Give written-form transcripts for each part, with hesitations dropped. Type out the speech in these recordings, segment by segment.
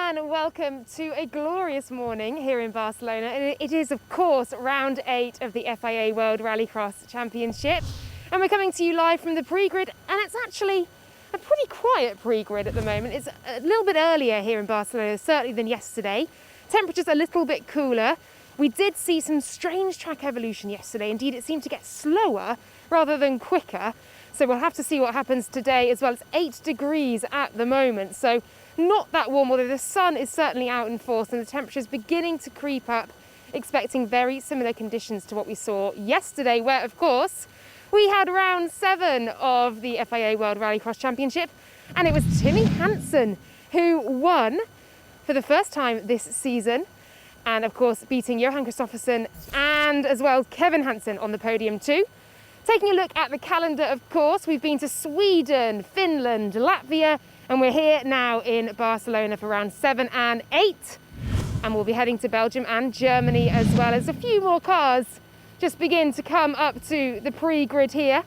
and welcome to a glorious morning here in Barcelona. And it is, of course, round 8 of the FIA World Rallycross Championship. And we're coming to you live from the pre-grid, and it's actually a pretty quiet pre-grid at the moment. It's a little bit earlier here in Barcelona, certainly than yesterday. Temperatures a little bit cooler. We did see some strange track evolution yesterday. Indeed, it seemed to get slower rather than quicker. So we'll have to see what happens today as well. It's 8 degrees at the moment, so not that warm, although the sun is certainly out in force and the temperature is beginning to creep up, expecting very similar conditions to what we saw yesterday, where, of course, we had round 7 of the FIA World Rallycross Championship, and it was Timmy Hansen who won for the first time this season, and of course beating Johan Kristoffersson and as well Kevin Hansen on the podium too. Taking a look at the calendar, of course, we've been to Sweden, Finland, Latvia, and we're here now in Barcelona for round 7 and 8. And we'll be heading to Belgium and Germany as well as a few more cars just begin to come up to the pre-grid here.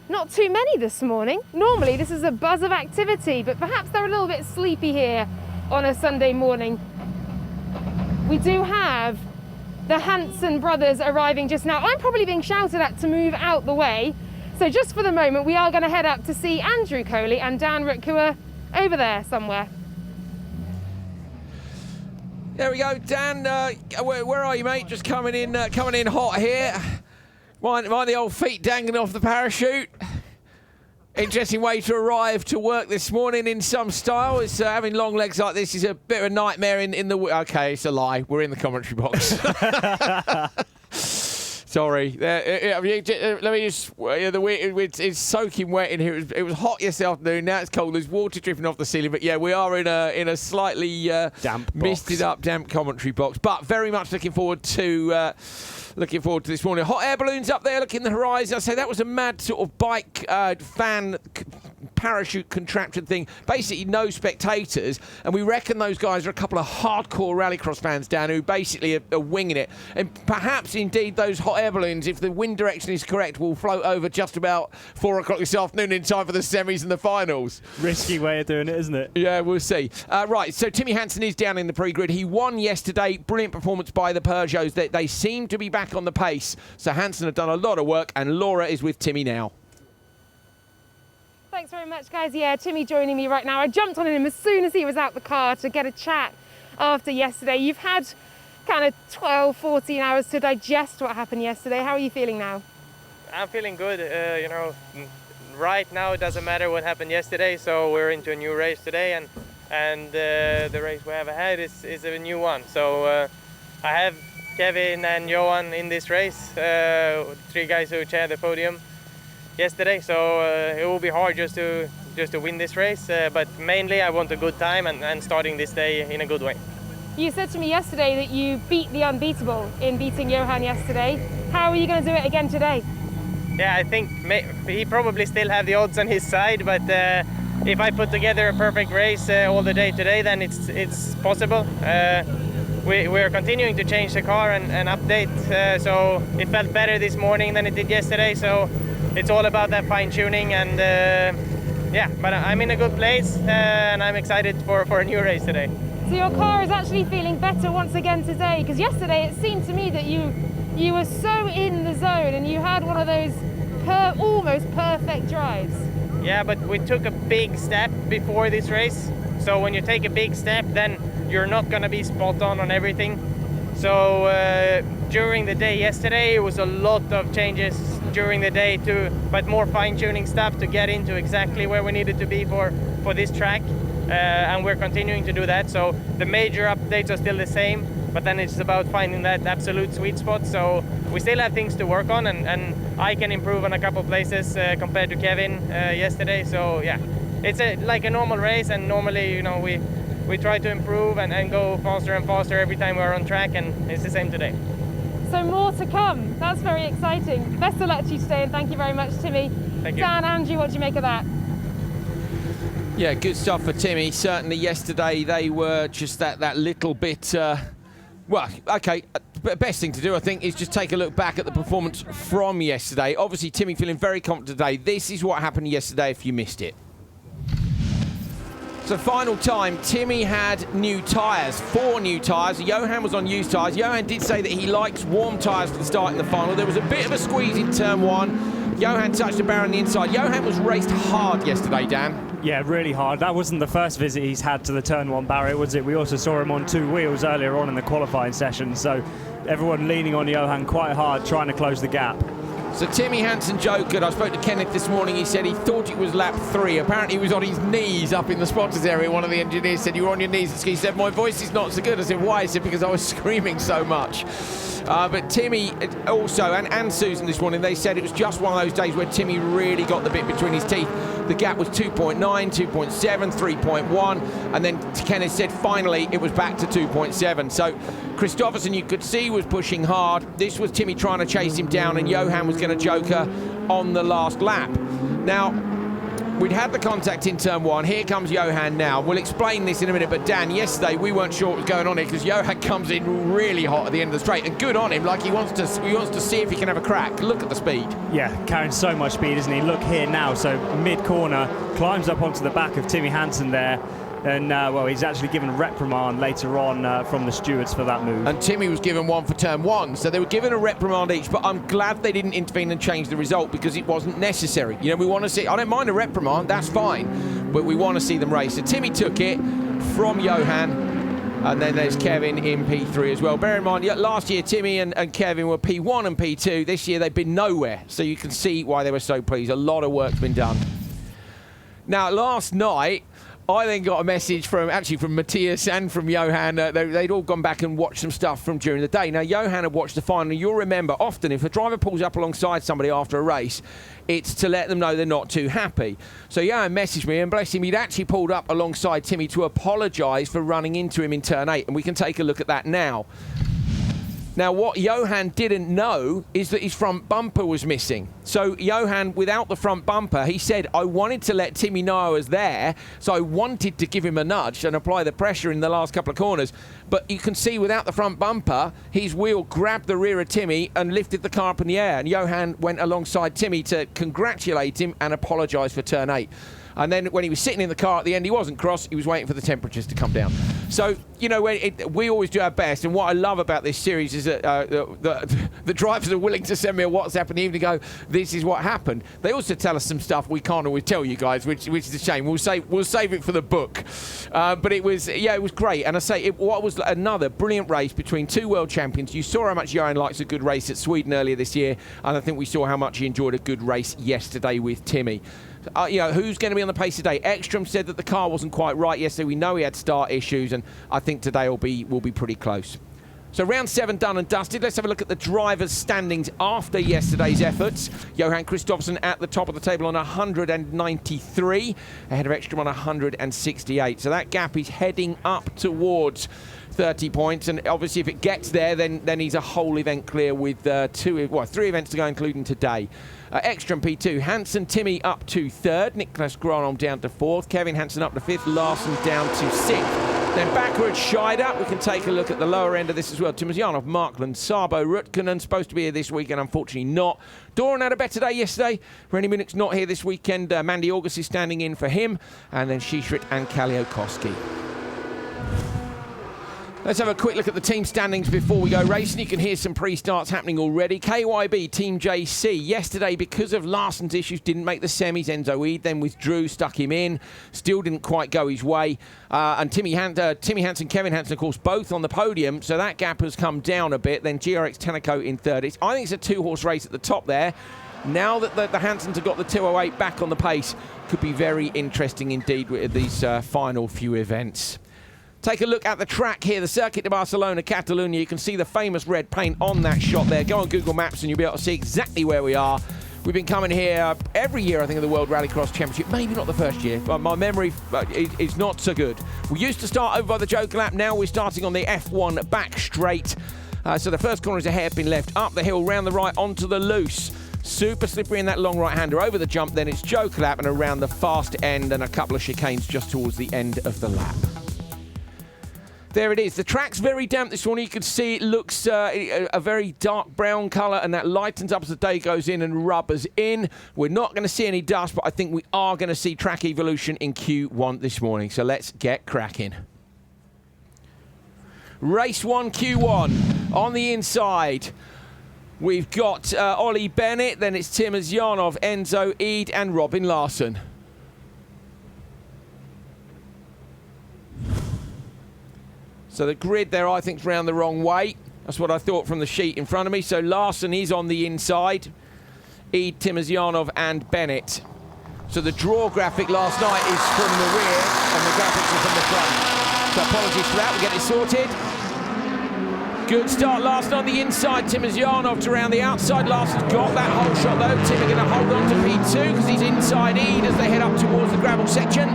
Not too many this morning. Normally this is a buzz of activity, but perhaps they're a little bit sleepy here on a Sunday morning. We do have the Hansen brothers arriving just now. I'm probably being shouted at to move out the way. So just for the moment, we are going to head up to see Andrew Coley and Dan Rook, who are over there somewhere. There we go, Dan. Where are you, mate? Just coming in hot here. Mind the old feet dangling off the parachute. Interesting way to arrive to work this morning in some style. It's having long legs like this is a bit of a nightmare in the... Okay, it's a lie. We're in the commentary box. Sorry. Let me just... It's soaking wet in here. It was hot yesterday afternoon. Now it's cold. There's water dripping off the ceiling. But yeah, we are in a slightly misted up, damp commentary box. But very much looking forward to this morning. Hot air balloons up there, looking at the horizon. I say that was a mad sort of bike fan parachute contraption thing. Basically, no spectators, and we reckon those guys are a couple of hardcore rallycross fans down who basically are winging it. And perhaps, indeed, those hot air balloons, if the wind direction is correct, will float over just about 4 o'clock this afternoon in time for the semis and the finals. Risky way of doing it, isn't it? Yeah, we'll see. Right, so Timmy Hansen is down in the pre-grid. He won yesterday. Brilliant performance by the Peugeots. They seem to be back on the pace. So Hansen have done a lot of work, and Laura is with Timmy now. Thanks very much, guys. Yeah, Timmy joining me right now. I jumped on him as soon as he was out the car to get a chat after yesterday. You've had kind of 12, 14 hours to digest what happened yesterday. How are you feeling now? I'm feeling good. Right now it doesn't matter what happened yesterday, so we're into a new race today, and the race we have ahead is a new one. So I have Kevin and Johan in this race, 3 guys who shared the podium yesterday, so it will be hard just to win this race, but mainly I want a good time and starting this day in a good way. You said to me yesterday that you beat the unbeatable in beating Johan yesterday. How are you going to do it again today? Yeah, I think he probably still have the odds on his side, but if I put together a perfect race all the day today, then it's possible. We're continuing to change the car and update, so it felt better this morning than it did yesterday, so it's all about that fine-tuning, and yeah, but I'm in a good place and I'm excited for a new race today. So your car is actually feeling better once again today, because yesterday it seemed to me that you were so in the zone and you had one of those almost perfect drives. Yeah, but we took a big step before this race, so when you take a big step, then you're not going to be spot on everything. So during the day yesterday, it was a lot of changes during the day but more fine-tuning stuff to get into exactly where we needed to be for this track, and we're continuing to do that. So the major updates are still the same, but then it's about finding that absolute sweet spot. So we still have things to work on, and I can improve on a couple places compared to Kevin yesterday. So yeah, it's like a normal race, and normally we try to improve and go faster and faster every time we're on track, and it's the same today. So more to come. That's very exciting. Best of luck to you today, and thank you very much, Timmy. Thank you. Dan, Andrew, what do you make of that? Yeah, good stuff for Timmy. Certainly yesterday they were just that little bit... well, okay, best thing to do, I think, is just take a look back at the performance from yesterday. Obviously, Timmy feeling very confident today. This is what happened yesterday if you missed it. So final time, Timmy had new tyres, 4 new tyres. Johan was on used tyres. Johan did say that he likes warm tyres for the start in the final. There was a bit of a squeeze in turn 1. Johan touched the barrier on the inside. Johan was raced hard yesterday, Dan. Yeah, really hard. That wasn't the first visit he's had to the turn 1 barrier, was it? We also saw him on 2 wheels earlier on in the qualifying session. So everyone leaning on Johan quite hard, trying to close the gap. So Timmy Hansen jokered. I spoke to Kenneth this morning. He said he thought it was lap 3. Apparently he was on his knees up in the spotters area. One of the engineers said, you were on your knees. He said, my voice is not so good. I said, why? He said, because I was screaming so much. But Timmy also, and Susan this morning, they said it was just one of those days where Timmy really got the bit between his teeth. The gap was 2.9, 2.7, 3.1, and then Kenneth said finally it was back to 2.7. So Kristoffersson, you could see, was pushing hard. This was Timmy trying to chase him down, and Johan was going to joker on the last lap. Now, we'd had the contact in turn 1. Here comes Johan now. We'll explain this in a minute, but Dan, yesterday we weren't sure what was going on here because Johan comes in really hot at the end of the straight, and good on him, like he wants to see if he can have a crack. Look at the speed. Yeah, carrying so much speed, isn't he? Look here now, so mid-corner, climbs up onto the back of Timmy Hansen there, and well, he's actually given a reprimand later on from the stewards for that move. And Timmy was given one for turn 1, so they were given a reprimand each, but I'm glad they didn't intervene and change the result because it wasn't necessary. You know, we want to see, I don't mind a reprimand, that's fine, but we want to see them race. So Timmy took it from Johan, and then there's Kevin in P3 as well. Bear in mind, last year Timmy and Kevin were P1 and P2. This year they've been nowhere, so you can see why they were so pleased. A lot of work's been done. Now, last night, I then got a message from Mattias and from Johan. They'd all gone back and watched some stuff from during the day. Now, Johan had watched the final. You'll remember, often if a driver pulls up alongside somebody after a race, it's to let them know they're not too happy. So Johan messaged me, and bless him, he'd actually pulled up alongside Timmy to apologise for running into him in turn 8, and we can take a look at that now. Now, what Johan didn't know is that his front bumper was missing. So Johan, without the front bumper, he said, I wanted to let Timmy know I was there, so I wanted to give him a nudge and apply the pressure in the last couple of corners. But you can see without the front bumper, his wheel grabbed the rear of Timmy and lifted the car up in the air. And Johan went alongside Timmy to congratulate him and apologise for turn 8. And then when he was sitting in the car at the end, he wasn't cross, he was waiting for the temperatures to come down. So, you know, we always do our best, and what I love about this series is that the drivers are willing to send me a WhatsApp in the evening and go, this is what happened. They also tell us some stuff we can't always tell you guys, which is a shame. We'll save it for the book. But it was great. And I say, what was another brilliant race between 2 world champions. You saw how much Johan likes a good race at Sweden earlier this year, and I think we saw how much he enjoyed a good race yesterday with Timmy. You know, who's going to be on the pace today? Ekström said that the car wasn't quite right yesterday. We know he had start issues, and I think today will be pretty close. So round 7 done and dusted. Let's have a look at the drivers' standings after yesterday's efforts. Johan Kristoffersson at the top of the table on 193, ahead of Ekström on 168. So that gap is heading up towards 30 points, and obviously if it gets there, then he's a whole event clear with 3 events to go, including today. Ekström P2, Hansen, Timmy up to 3rd, Niklas Granholm down to 4th, Kevin Hansen up to 5th, Larsen down to 6th. Then Bakkerud, Scheider. We can take a look at the lower end of this as well. Timosjanov, Markland, Sabo, Rutkanen, supposed to be here this weekend, unfortunately not. Doran had a better day yesterday. Rennie Munich's not here this weekend. Mandy August is standing in for him. And then Shishrit and Kaliokowski. Let's have a quick look at the team standings before we go racing. You can hear some pre-starts happening already. KYB, Team JC, yesterday, because of Larsen's issues, didn't make the semis. Enzo Eid then withdrew, stuck him in. Still didn't quite go his way. And Timmy Hansen, Kevin Hansen, of course, both on the podium. So that gap has come down a bit. Then GRX Teneco in 3rd. I think it's a 2-horse race at the top there. Now that the Hansens have got the 208 back on the pace, could be very interesting indeed with these final few events. Take a look at the track here, the Circuit de Barcelona, Catalunya. You can see the famous red paint on that shot there. Go on Google Maps and you'll be able to see exactly where we are. We've been coming here every year, I think, of the World Rallycross Championship. Maybe not the first year, but my memory is not so good. We used to start over by the Joker lap. Now we're starting on the F1 back straight. So the first corner is a hairpin left, up the hill, round the right, onto the loose. Super slippery in that long right-hander. Over the jump, then it's Joker lap and around the fast end and a couple of chicanes just towards the end of the lap. There it is. The track's very damp this morning. You can see it looks a very dark brown colour, and that lightens up as the day goes in and rubbers in. We're not going to see any dust, but I think we are going to see track evolution in Q1 this morning. So let's get cracking. Race 1, Q1. On the inside, we've got Ollie Bennett, then it's Timur Zyanov, Enzo Eid, and Robin Larsson. So the grid there, I think, is round the wrong way. That's what I thought from the sheet in front of me. So Larsson is on the inside. Eid, Timur Zyanov, and Bennett. So the draw graphic last night is from the rear, and the graphics are from the front. So apologies for that, we'll get it sorted. Good start last on the inside. Timur Zyanov to around the outside. Larson's got that whole shot though. Timur going to hold on to P2 because he's inside Eid as they head up towards the gravel section.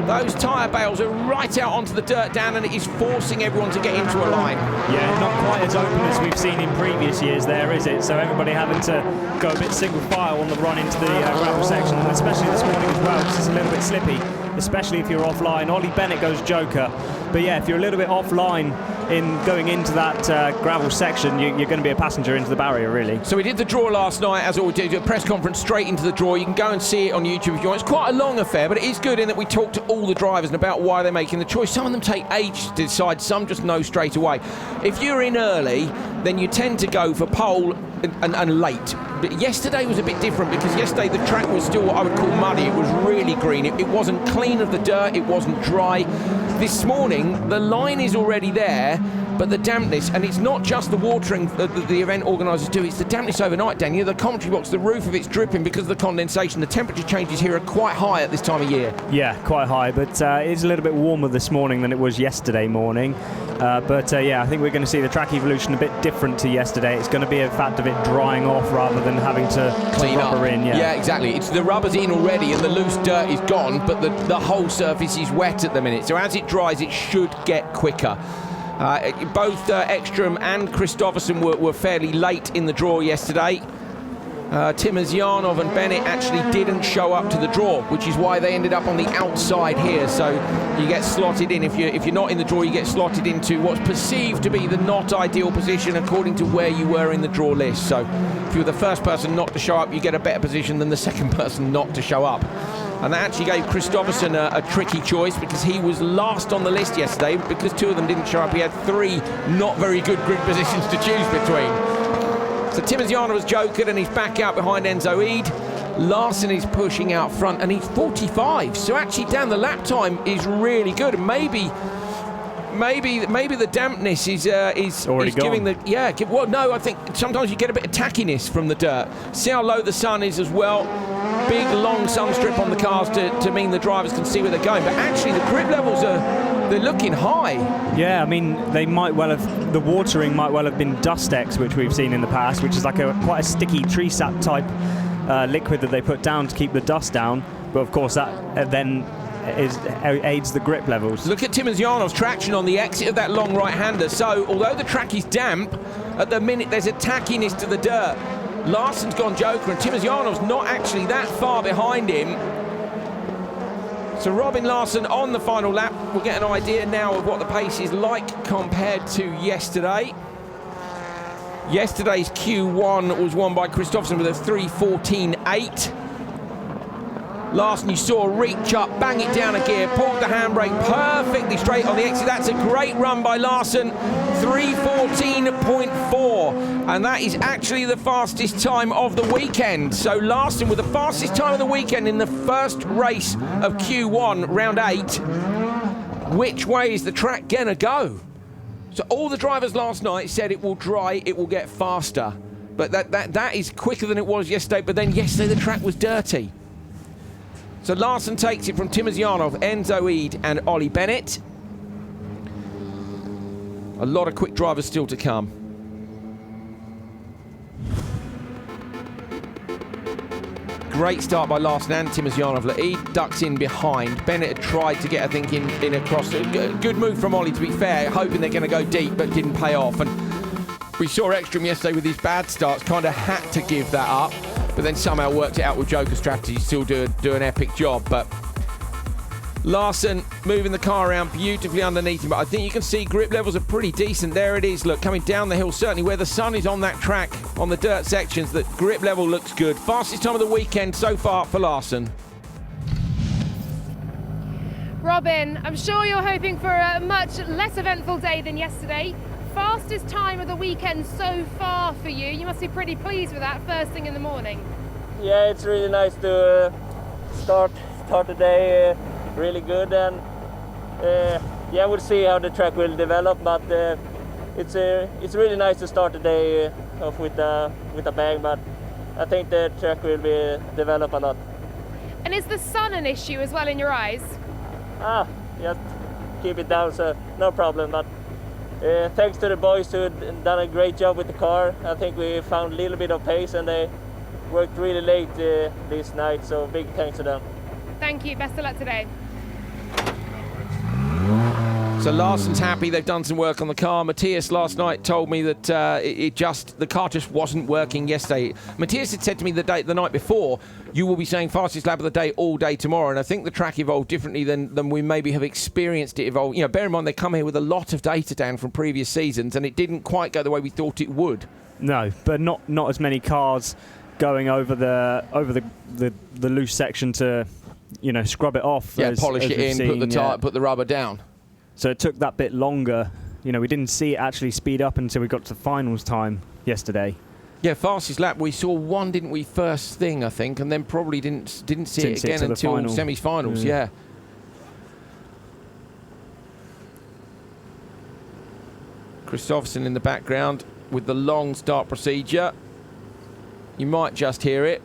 Those tyre bales are right out onto the dirt, Dan, and it is forcing everyone to get into a line. Yeah, not quite as open as we've seen in previous years there, is it? So everybody having to go a bit single file on the run into the gravel section, and especially this morning as well, because it's a little bit slippy, especially if you're offline. Ollie Bennett goes joker. But yeah, if you're a little bit offline in going into that gravel section, you're going to be a passenger into the barrier, really. So we did the draw last night, as always, did a press conference straight into the draw. You can go and see it on YouTube if you want. It's quite a long affair, but it is good in that we talk to all the drivers and about why they're making the choice. Some of them take age to decide, some just know straight away. If you're in early, then you tend to go for pole and late. But yesterday was a bit different because yesterday the track was still what I would call muddy. It was really green. It wasn't clean of the dirt. It wasn't dry. This morning, the line is already there, but the dampness, and it's not just the watering that the event organisers do, it's the dampness overnight, Daniel. The commentary box, the roof of it's dripping because of the condensation. The temperature changes here are quite high at this time of year. Yeah, quite high, but it's a little bit warmer this morning than it was yesterday morning. Yeah, I think we're going to see the track evolution a bit different to yesterday. It's going to be a fact of it drying off rather than having to clean rubber up. in. Yeah, exactly. It's the rubber's in already and the loose dirt is gone, but the whole surface is wet at the minute. So as it dries, it should get quicker. Both Ekström and Kristoffersson were fairly late in the draw yesterday. Timur Zyanov and Bennett actually didn't show up to the draw, which is why they ended up on the outside here. So you get slotted in. If you're not in the draw, you get slotted into what's perceived to be the not ideal position according to where you were in the draw list. So if you're the first person not to show up, you get a better position than the second person not to show up. And that actually gave Kristoffersson a tricky choice because he was last on the list yesterday. Because two of them didn't show up, he had three not very good grid positions to choose between. So Timur Zyanov was jokered and he's back out behind Enzo Eid. Larsson is pushing out front and he's 45. So actually, Dan, the lap time is really good. And maybe the dampness is already giving gone. Well, no, I think sometimes you get a bit of tackiness from the dirt. See how low the sun is as well. Big long sun strip on the cars to mean the drivers can see where they're going. But actually, the grip levels they're looking high. Yeah, I mean, the watering might well have been Dust X, which we've seen in the past, which is like quite a sticky tree sap type liquid that they put down to keep the dust down. But of course, that then aids the grip levels. Look at Timur Zyanov's traction on the exit of that long right-hander. So, although the track is damp, at the minute there's a tackiness to the dirt. Larsson's gone joker and Timur Zyanov's not actually that far behind him. So Robin Larsson on the final lap. We'll get an idea now of what the pace is like compared to yesterday. Yesterday's Q1 was won by Kristoffersson with a 3:14.8. Larsson, you saw reach up, bang it down a gear, pulled the handbrake perfectly straight on the exit. That's a great run by Larsson, 3:14.4, and that is actually the fastest time of the weekend. So Larsson with the fastest time of the weekend in the first race of Q1, round 8. Which way is the track gonna go? So all the drivers last night said it will dry, it will get faster, but that is quicker than it was yesterday. But then yesterday the track was dirty. So Larsson takes it from Timur Zyanov, Enzo Eid and Ollie Bennett. A lot of quick drivers still to come. Great start by Larsson and Timur Zyanov. Eid ducks in behind. Bennett had tried to get, I think, in across. Good move from Ollie, to be fair, hoping they're going to go deep, but didn't pay off. And we saw Ekström yesterday with his bad starts, kind of had to give that up. But then somehow worked it out with Joker strategy, still do an epic job. But Larsen moving the car around beautifully underneath him, but I think you can see grip levels are pretty decent. There it is, look, coming down the hill, certainly where the sun is on that track, on the dirt sections, the grip level looks good. Fastest time of the weekend so far for Larsen. Robin, I'm sure you're hoping for a much less eventful day than yesterday. Fastest time of the weekend so far for you. You must be pretty pleased with that first thing in the morning. Yeah, it's really nice to start the day really good, and yeah, we'll see how the track will develop, but it's really nice to start the day off with a bang, but I think the track will develop a lot. And is the sun an issue as well in your eyes? Just keep it down, so no problem. But thanks to the boys who done a great job with the car. I think we found a little bit of pace, and they worked really late this night, so big thanks to them. Thank you, best of luck today. So Larsen's happy, they've done some work on the car. Mattias last night told me that the car just wasn't working yesterday. Mattias had said to me the night before, you will be saying fastest lap of the day all day tomorrow, and I think the track evolved differently than we maybe have experienced it evolve. You know, bear in mind they come here with a lot of data down from previous seasons, and it didn't quite go the way we thought it would. No, but not as many cars going over the loose section to, you know, scrub it off. Yeah, polish it in, put the rubber down. So it took that bit longer. You know, we didn't see it actually speed up until we got to finals time yesterday. Yeah, fastest lap, we saw one, didn't we, first thing, I think, and then probably didn't see it again until semi-finals, yeah. Kristoffersson in the background with the long start procedure. You might just hear it.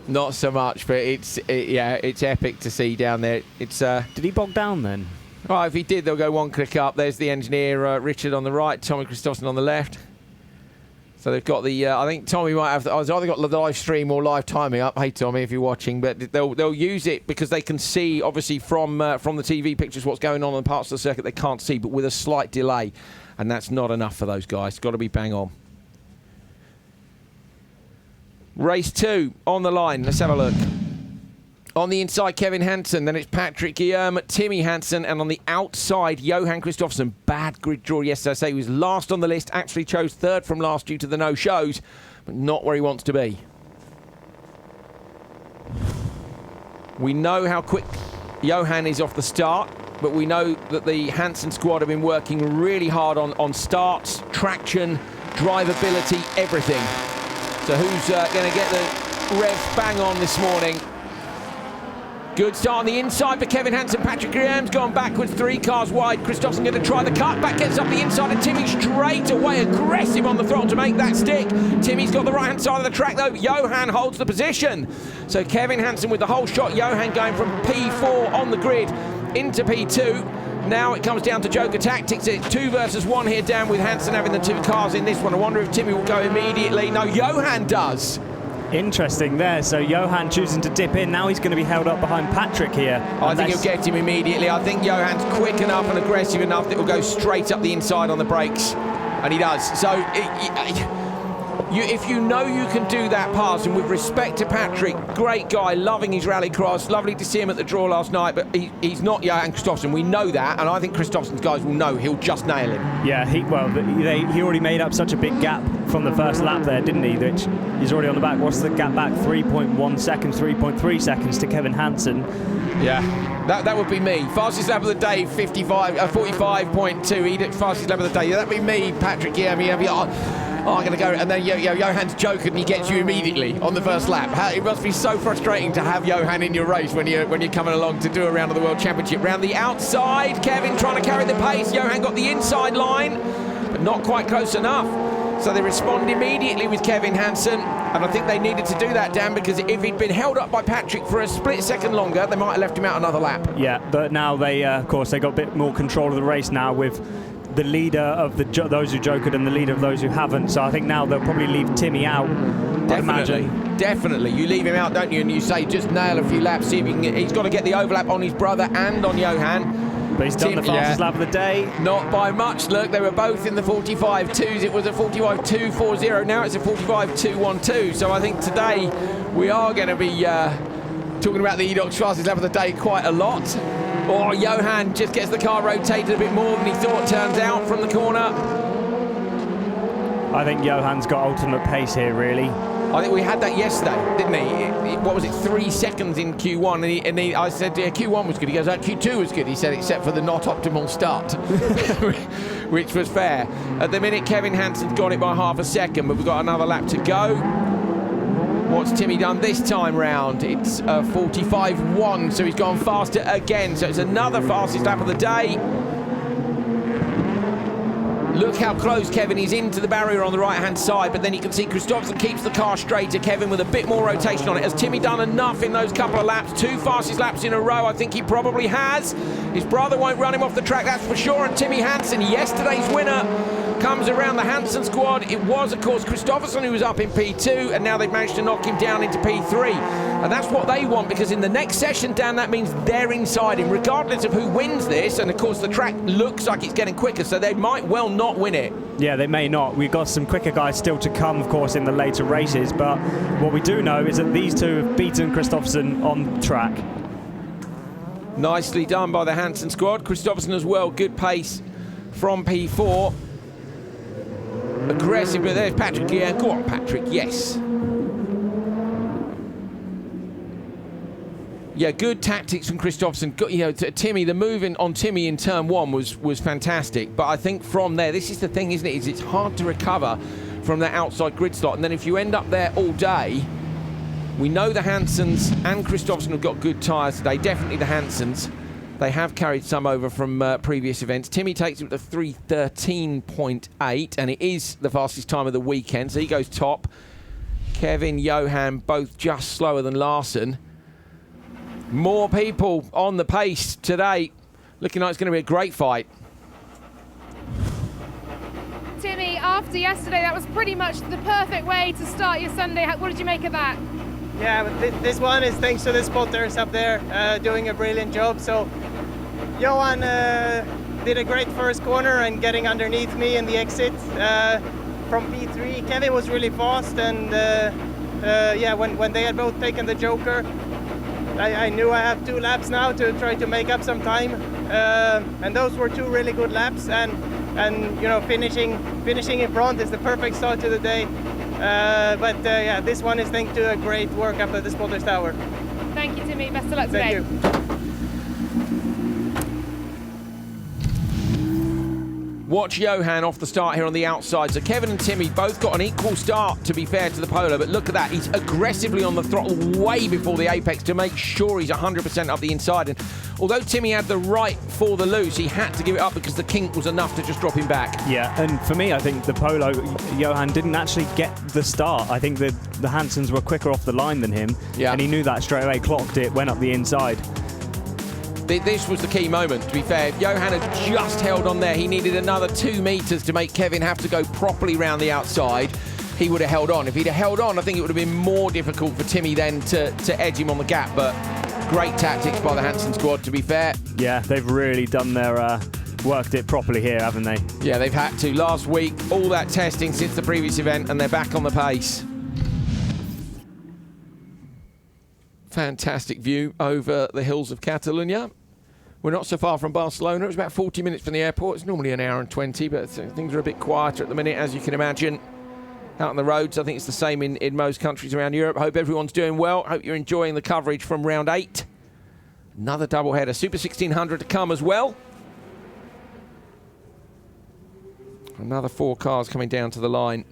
Not so much, but it's epic to see down there. It's did he bog down then? Oh, if he did, they'll go one click up. There's the engineer, Richard on the right, Tommy Kristoffersson on the left. So they've got the. I think Tommy might have. I've either got the live stream or live timing up. Hey Tommy, if you're watching, but they'll use it because they can see obviously from the TV pictures what's going on in parts of the circuit they can't see, but with a slight delay, and that's not enough for those guys. It's got to be bang on. Race 2 on the line. Let's have a look. On the inside, Kevin Hansen. Then it's Patrick Guillaume, Timmy Hansen. And on the outside, Johan Kristoffersson. Bad grid draw yesterday. He was last on the list. Actually chose third from last due to the no-shows. But not where he wants to be. We know how quick Johan is off the start. But we know that the Hansen squad have been working really hard on starts, traction, drivability, everything. So who's going to get the revs bang on this morning? Good start on the inside for Kevin Hansen. Patrick Guillaume's gone backwards, 3 cars wide. Kristoffersson going to try the cut. Back gets up the inside, and Timmy straight away aggressive on the throttle to make that stick. Timmy's got the right-hand side of the track, though. Johan holds the position. So Kevin Hansen with the whole shot. Johan going from P4 on the grid into P2. Now it comes down to Joker tactics. It's 2 versus 1 here, down with Hansen having the 2 cars in this one. I wonder if Timmy will go immediately. No, Johan does. Interesting there. So Johan choosing to dip in. Now he's going to be held up behind Patrick here. I think he'll get him immediately. I think Johan's quick enough and aggressive enough that he'll go straight up the inside on the brakes. And he does. So if you know you can do that pass, and with respect to Patrick, great guy, loving his rallycross, lovely to see him at the draw last night, but he's not Johan Kristoffersson. We know that, and I think Kristoffersson's guys will know he'll just nail him. Yeah, he already made up such a big gap from the first lap there, didn't he? That he's already on the back. What's the gap back? 3.1 seconds, 3.3 seconds to Kevin Hansen. Yeah, that would be me. Fastest lap of the day, 45.2. He did fastest lap of the day. Yeah, that'd be me, Patrick. Yeah, I'm going to go. And then Johan's joking and he gets you immediately on the first lap. It must be so frustrating to have Johan in your race when you're coming along to do a round of the World Championship. Round the outside, Kevin trying to carry the pace. Johan got the inside line, but not quite close enough. So they respond immediately with Kevin Hansen. And I think they needed to do that, Dan, because if he'd been held up by Patrick for a split second longer, they might have left him out another lap. Yeah, but now they, of course, they got a bit more control of the race now with the leader of those who joked and the leader of those who haven't. So I think now they'll probably leave Timmy out. Definitely. You leave him out, don't you? And you say just nail a few laps, see if he can. He's got to get the overlap on his brother and on Johan. But he's done the fastest lap of the day. Not by much. Look, they were both in the 45.2s. It was a 45.240. Now it's a 45.212. So I think today we are going to be talking about the Edox fastest lap of the day quite a lot. Oh, Johan just gets the car rotated a bit more than he thought, turns out from the corner. I think Johan's got ultimate pace here, really. I think we had that yesterday, didn't he? What was it, 3 seconds in Q1? And I said, yeah, Q1 was good. He goes, Q2 was good. He said, except for the not optimal start, which was fair. At the minute, Kevin Hansen's got it by half a second, but we've got another lap to go. What's Timmy done this time round? It's 45.1, so he's gone faster again. So it's another fastest lap of the day. Look how close Kevin is into the barrier on the right-hand side, but then you can see Kristoffersson keeps the car straighter. Kevin with a bit more rotation on it. Has Timmy done enough in those couple of laps? 2 fastest laps in a row, I think he probably has. His brother won't run him off the track, that's for sure. And Timmy Hansen, yesterday's winner, comes around the Hansen squad. It was, of course, Kristoffersson who was up in P2, and now they've managed to knock him down into P3. And that's what they want, because in the next session, Dan, that means they're inside him, regardless of who wins this. And, of course, the track looks like it's getting quicker, so they might well not win it. Yeah, they may not. We've got some quicker guys still to come, of course, in the later races. But what we do know is that these two have beaten Kristoffersson on track. Nicely done by the Hansen squad. Kristoffersson as well, good pace from P4. Aggressive, but there's Patrick. Yeah, go on, Patrick, yes. Yeah, good tactics from Kristoffersson. You know, Timmy, the move on Timmy in turn 1 was fantastic. But I think from there, this is the thing, isn't it? It's hard to recover from that outside grid slot. And then if you end up there all day, we know the Hansens and Kristoffersson have got good tyres today. Definitely the Hansens. They have carried some over from previous events. Timmy takes it with a 3:13.8, and it is the fastest time of the weekend, so he goes top. Kevin, Johan, both just slower than Larson. More people on the pace today. Looking like it's going to be a great fight. Timmy, after yesterday, that was pretty much the perfect way to start your Sunday. What did you make of that? Yeah, but this one is thanks to the spotters up there doing a brilliant job. So Johan did a great first corner and getting underneath me in the exit from P3. Kevin was really fast, and yeah, when they had both taken the Joker, I knew I have 2 laps now to try to make up some time, and those were 2 really good laps. And you know, finishing in front is the perfect start to the day. But yeah, this one is thanks to a great work up at the spotters tower. Thank you, Timmy. Best of luck today. Thank you. Watch Johan off the start here on the outside. So Kevin and Timmy both got an equal start, to be fair to the Polo, but look at that. He's aggressively on the throttle way before the apex to make sure he's 100% up the inside. And although Timmy had the right for the loose, he had to give it up because the kink was enough to just drop him back. Yeah, and for me, I think the Polo, Johan didn't actually get the start. I think the Hansens were quicker off the line than him, and he knew that straight away, clocked it, went up the inside. This was the key moment, to be fair. Johan had just held on there. He needed another 2 meters to make Kevin have to go properly round the outside. He would have held on. If he'd have held on, I think it would have been more difficult for Timmy then to edge him on the gap. But great tactics by the Hansen squad, to be fair. Yeah, they've really done their worked it properly here, haven't they? Yeah, they've had to. Last week, all that testing since the previous event, and they're back on the pace. Fantastic view over the hills of Catalunya. We're not so far from Barcelona. It's about 40 minutes from the airport. It's normally an hour and 20, but things are a bit quieter at the minute, as you can imagine. Out on the roads, I think it's the same in most countries around Europe. Hope everyone's doing well. Hope you're enjoying the coverage from round 8. Another doubleheader. Super 1600 to come as well. Another 4 cars coming down to the line.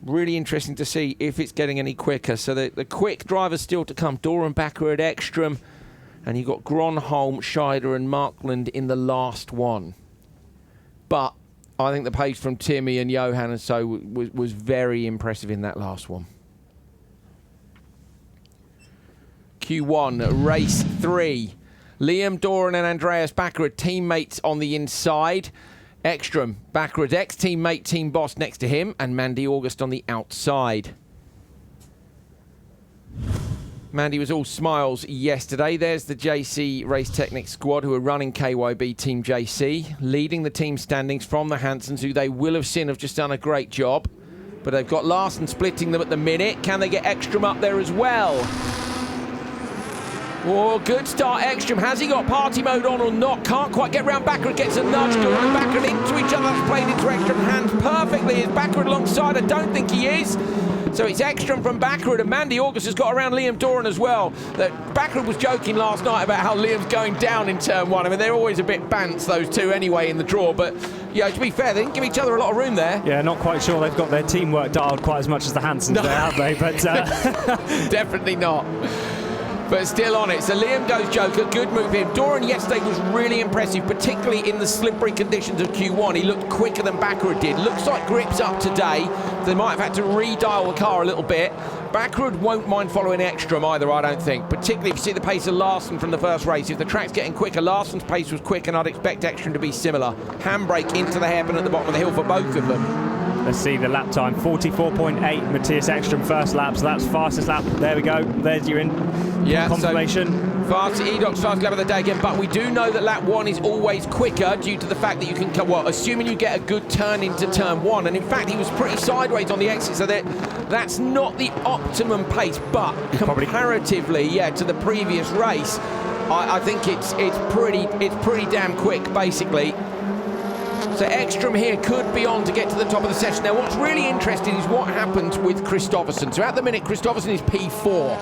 Really interesting to see if it's getting any quicker. So the quick drivers still to come. Doran, Bakkerud, Ekström. And you've got Gronholm, Scheider and Markland in the last one. But I think the pace from Timmy and Johan and so was very impressive in that last one. Q1, race 3. Liam, Doran and Andreas Bakkerud, teammates on the inside. Ekström, Bakkerud's ex-teammate, team boss next to him. And Mandy August on the outside. Mandy was all smiles yesterday. There's the JC Race Technics squad who are running KYB Team JC, leading the team standings from the Hansens, who they will have seen have just done a great job. But they've got Larsen splitting them at the minute. Can they get Ekström up there as well? Oh, good start, Ekström. Has he got party mode on or not? Can't quite get round Bakkerud. Gets a nudge. Doran and Bakkerud into each other. That's played into Ekström's hands perfectly. Is Bakkerud alongside? I don't think he is. So it's Ekström from Bakkerud, and Mandy August has got around Liam Doran as well. That Bakkerud was joking last night about how Liam's going down in turn one. I mean, they're always a bit bants, those two, anyway, in the draw. But, yeah, to be fair, they didn't give each other a lot of room there. Yeah, not quite sure they've got their teamwork dialed quite as much as the Hansens there, have they? But definitely not. But still on it. So Liam goes Joker. Good move here. Doran yesterday was really impressive, particularly in the slippery conditions of Q1. He looked quicker than Bakkerud did. Looks like grip's up today. They might have had to redial the car a little bit. Bakkerud won't mind following Ekström either, I don't think. Particularly if you see the pace of Larsen from the first race. If the track's getting quicker, Larsen's pace was quick, and I'd expect Ekström to be similar. Handbrake into the hairpin at the bottom of the hill for both of them. Let's see the lap time, 44.8. Mattias Ekström first lap, so that's fastest lap. There we go. There's your confirmation. So fast Edoc's fast lap of the day again, but we do know that lap one is always quicker due to the fact that you can come, well, assuming you get a good turn into turn one, and in fact he was pretty sideways on the exit, so that's not the optimum pace, but comparatively, yeah, to the previous race, I think it's pretty damn quick, basically. So Ekström here could be on to get to the top of the session. Now, what's really interesting is what happens with Kristoffersson. So at the minute, Kristoffersson is P4.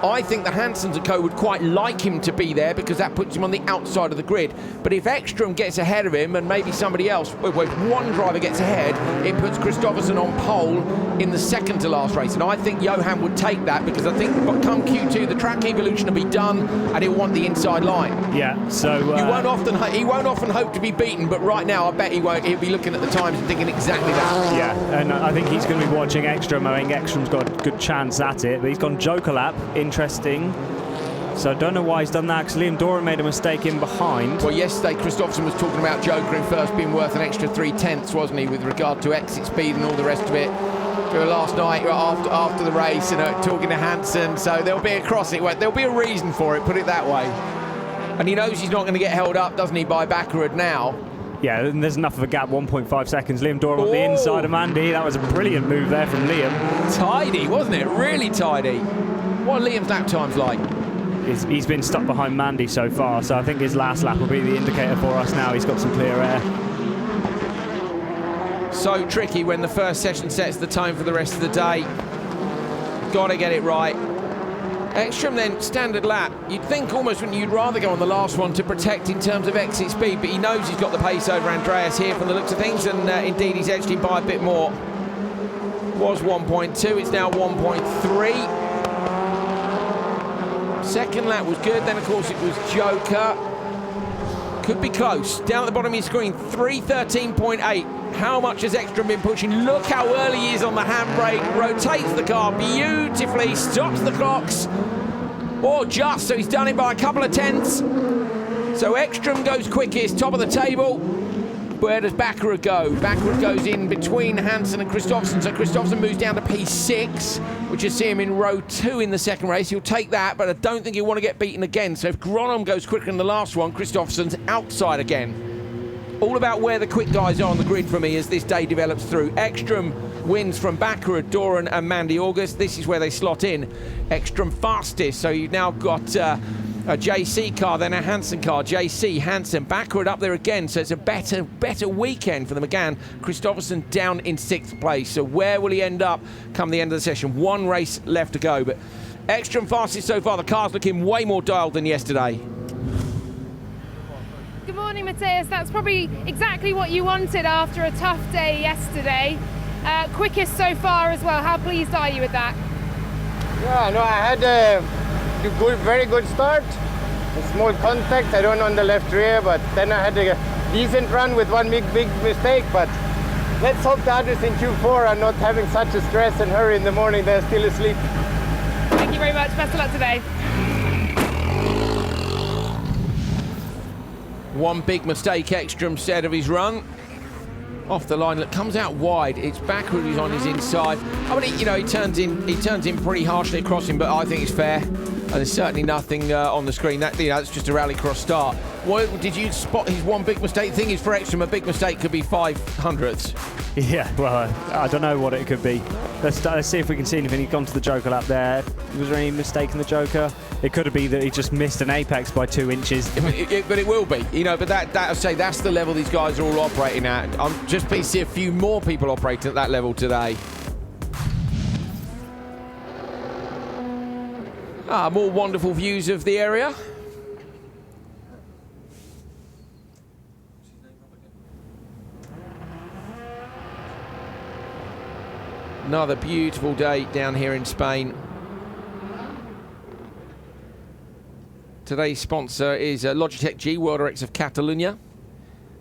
I think the Hansens and co would quite like him to be there because that puts him on the outside of the grid. But if Ekström gets ahead of him and maybe somebody else, well, if one driver gets ahead, it puts Kristoffersson on pole in the second to last race. And I think Johan would take that because I think come Q2, the track evolution will be done and he'll want the inside line. Yeah, so... he won't often hope to be beaten, but right now I bet he won't. He'll be looking at the times and thinking exactly that. Yeah, and I think he's going to be watching Ekström. I think Ekström's got a good chance at it, but he's gone Joker lap. Interesting. So I don't know why he's done that, because Liam Doran made a mistake in behind. Well, yesterday Kristoffersson was talking about Joker in first being worth an extra 3/10, wasn't he, with regard to exit speed and all the rest of it. Last night after the race, talking to Hansen, so there'll be a cross it. There'll be a reason for it, put it that way. And he knows he's not going to get held up, doesn't he, by Bakkerud now. Yeah, and there's enough of a gap, 1.5 seconds. Liam Doran on the inside of Mandy. That was a brilliant move there from Liam. Tidy, wasn't it? Really tidy. What are Liam's lap times like? He's been stuck behind Mandy so far, so I think his last lap will be the indicator for us now. He's got some clear air. So tricky when the first session sets the tone for the rest of the day. Got to get it right. Ekström then, standard lap. You'd think almost you'd rather go on the last one to protect in terms of exit speed, but he knows he's got the pace over Andreas here from the looks of things, and indeed he's edged him by a bit more. Was 1.2, it's now 1.3. Second lap was good, then of course it was Joker. Could be close. Down at the bottom of your screen, 3:13.8. How much has Ekström been pushing? Look how early he is on the handbrake. Rotates the car beautifully, stops the clocks. Or just, so he's done it by a couple of tenths. So Ekström goes quickest, top of the table. Where does Bakkerud go? Bakkerud goes in between Hansen and Kristoffersson. So Kristoffersson moves down to P6, which is see him in row 2 in the second race. He'll take that, but I don't think he'll want to get beaten again. So if Gronholm goes quicker in the last one, Kristoffersson's outside again. All about where the quick guys are on the grid for me as this day develops through. Ekström wins from Bakkerud, Doran and Mandy August. This is where they slot in. Ekström fastest, so you've now got a JC car, then a Hansen car. JC, Hansen, Bakkerud up there again, so it's a better weekend for the McGann. Kristoffersson down in 6th place, so where will he end up come the end of the session? One race left to go, but Ekström fastest so far. The car's looking way more dialed than yesterday. Good morning, Mattias. That's probably exactly what you wanted after a tough day yesterday. Quickest so far as well. How pleased are you with that? Yeah, no, I had a very good start. A small contact, I don't know, on the left rear, but then I had a decent run with one big mistake. But let's hope the others in Q4 are not having such a stress and hurry in the morning. They're still asleep. Thank you very much. Best of luck today. One big mistake Ekström said of his run. off the line. Look, comes out wide. It's Bakkerud who's on his inside. I mean, he turns in pretty harshly across him, but I think it's fair. And there's certainly nothing on the screen. That's just a rallycross start. What, did you spot his one big mistake? The thing is, for Ekström, a big mistake could be 5/100ths. Yeah, well, I don't know what it could be. Let's see if we can see anything. He's gone to the Joker lap there. Was there any mistake in the Joker? It could have been that he just missed an apex by 2 inches. But it will be, But I say that's the level these guys are all operating at. I'm just pleased to see a few more people operating at that level today. More wonderful views of the area. Another beautiful day down here in Spain. Today's sponsor is Logitech G World RX of Catalunya.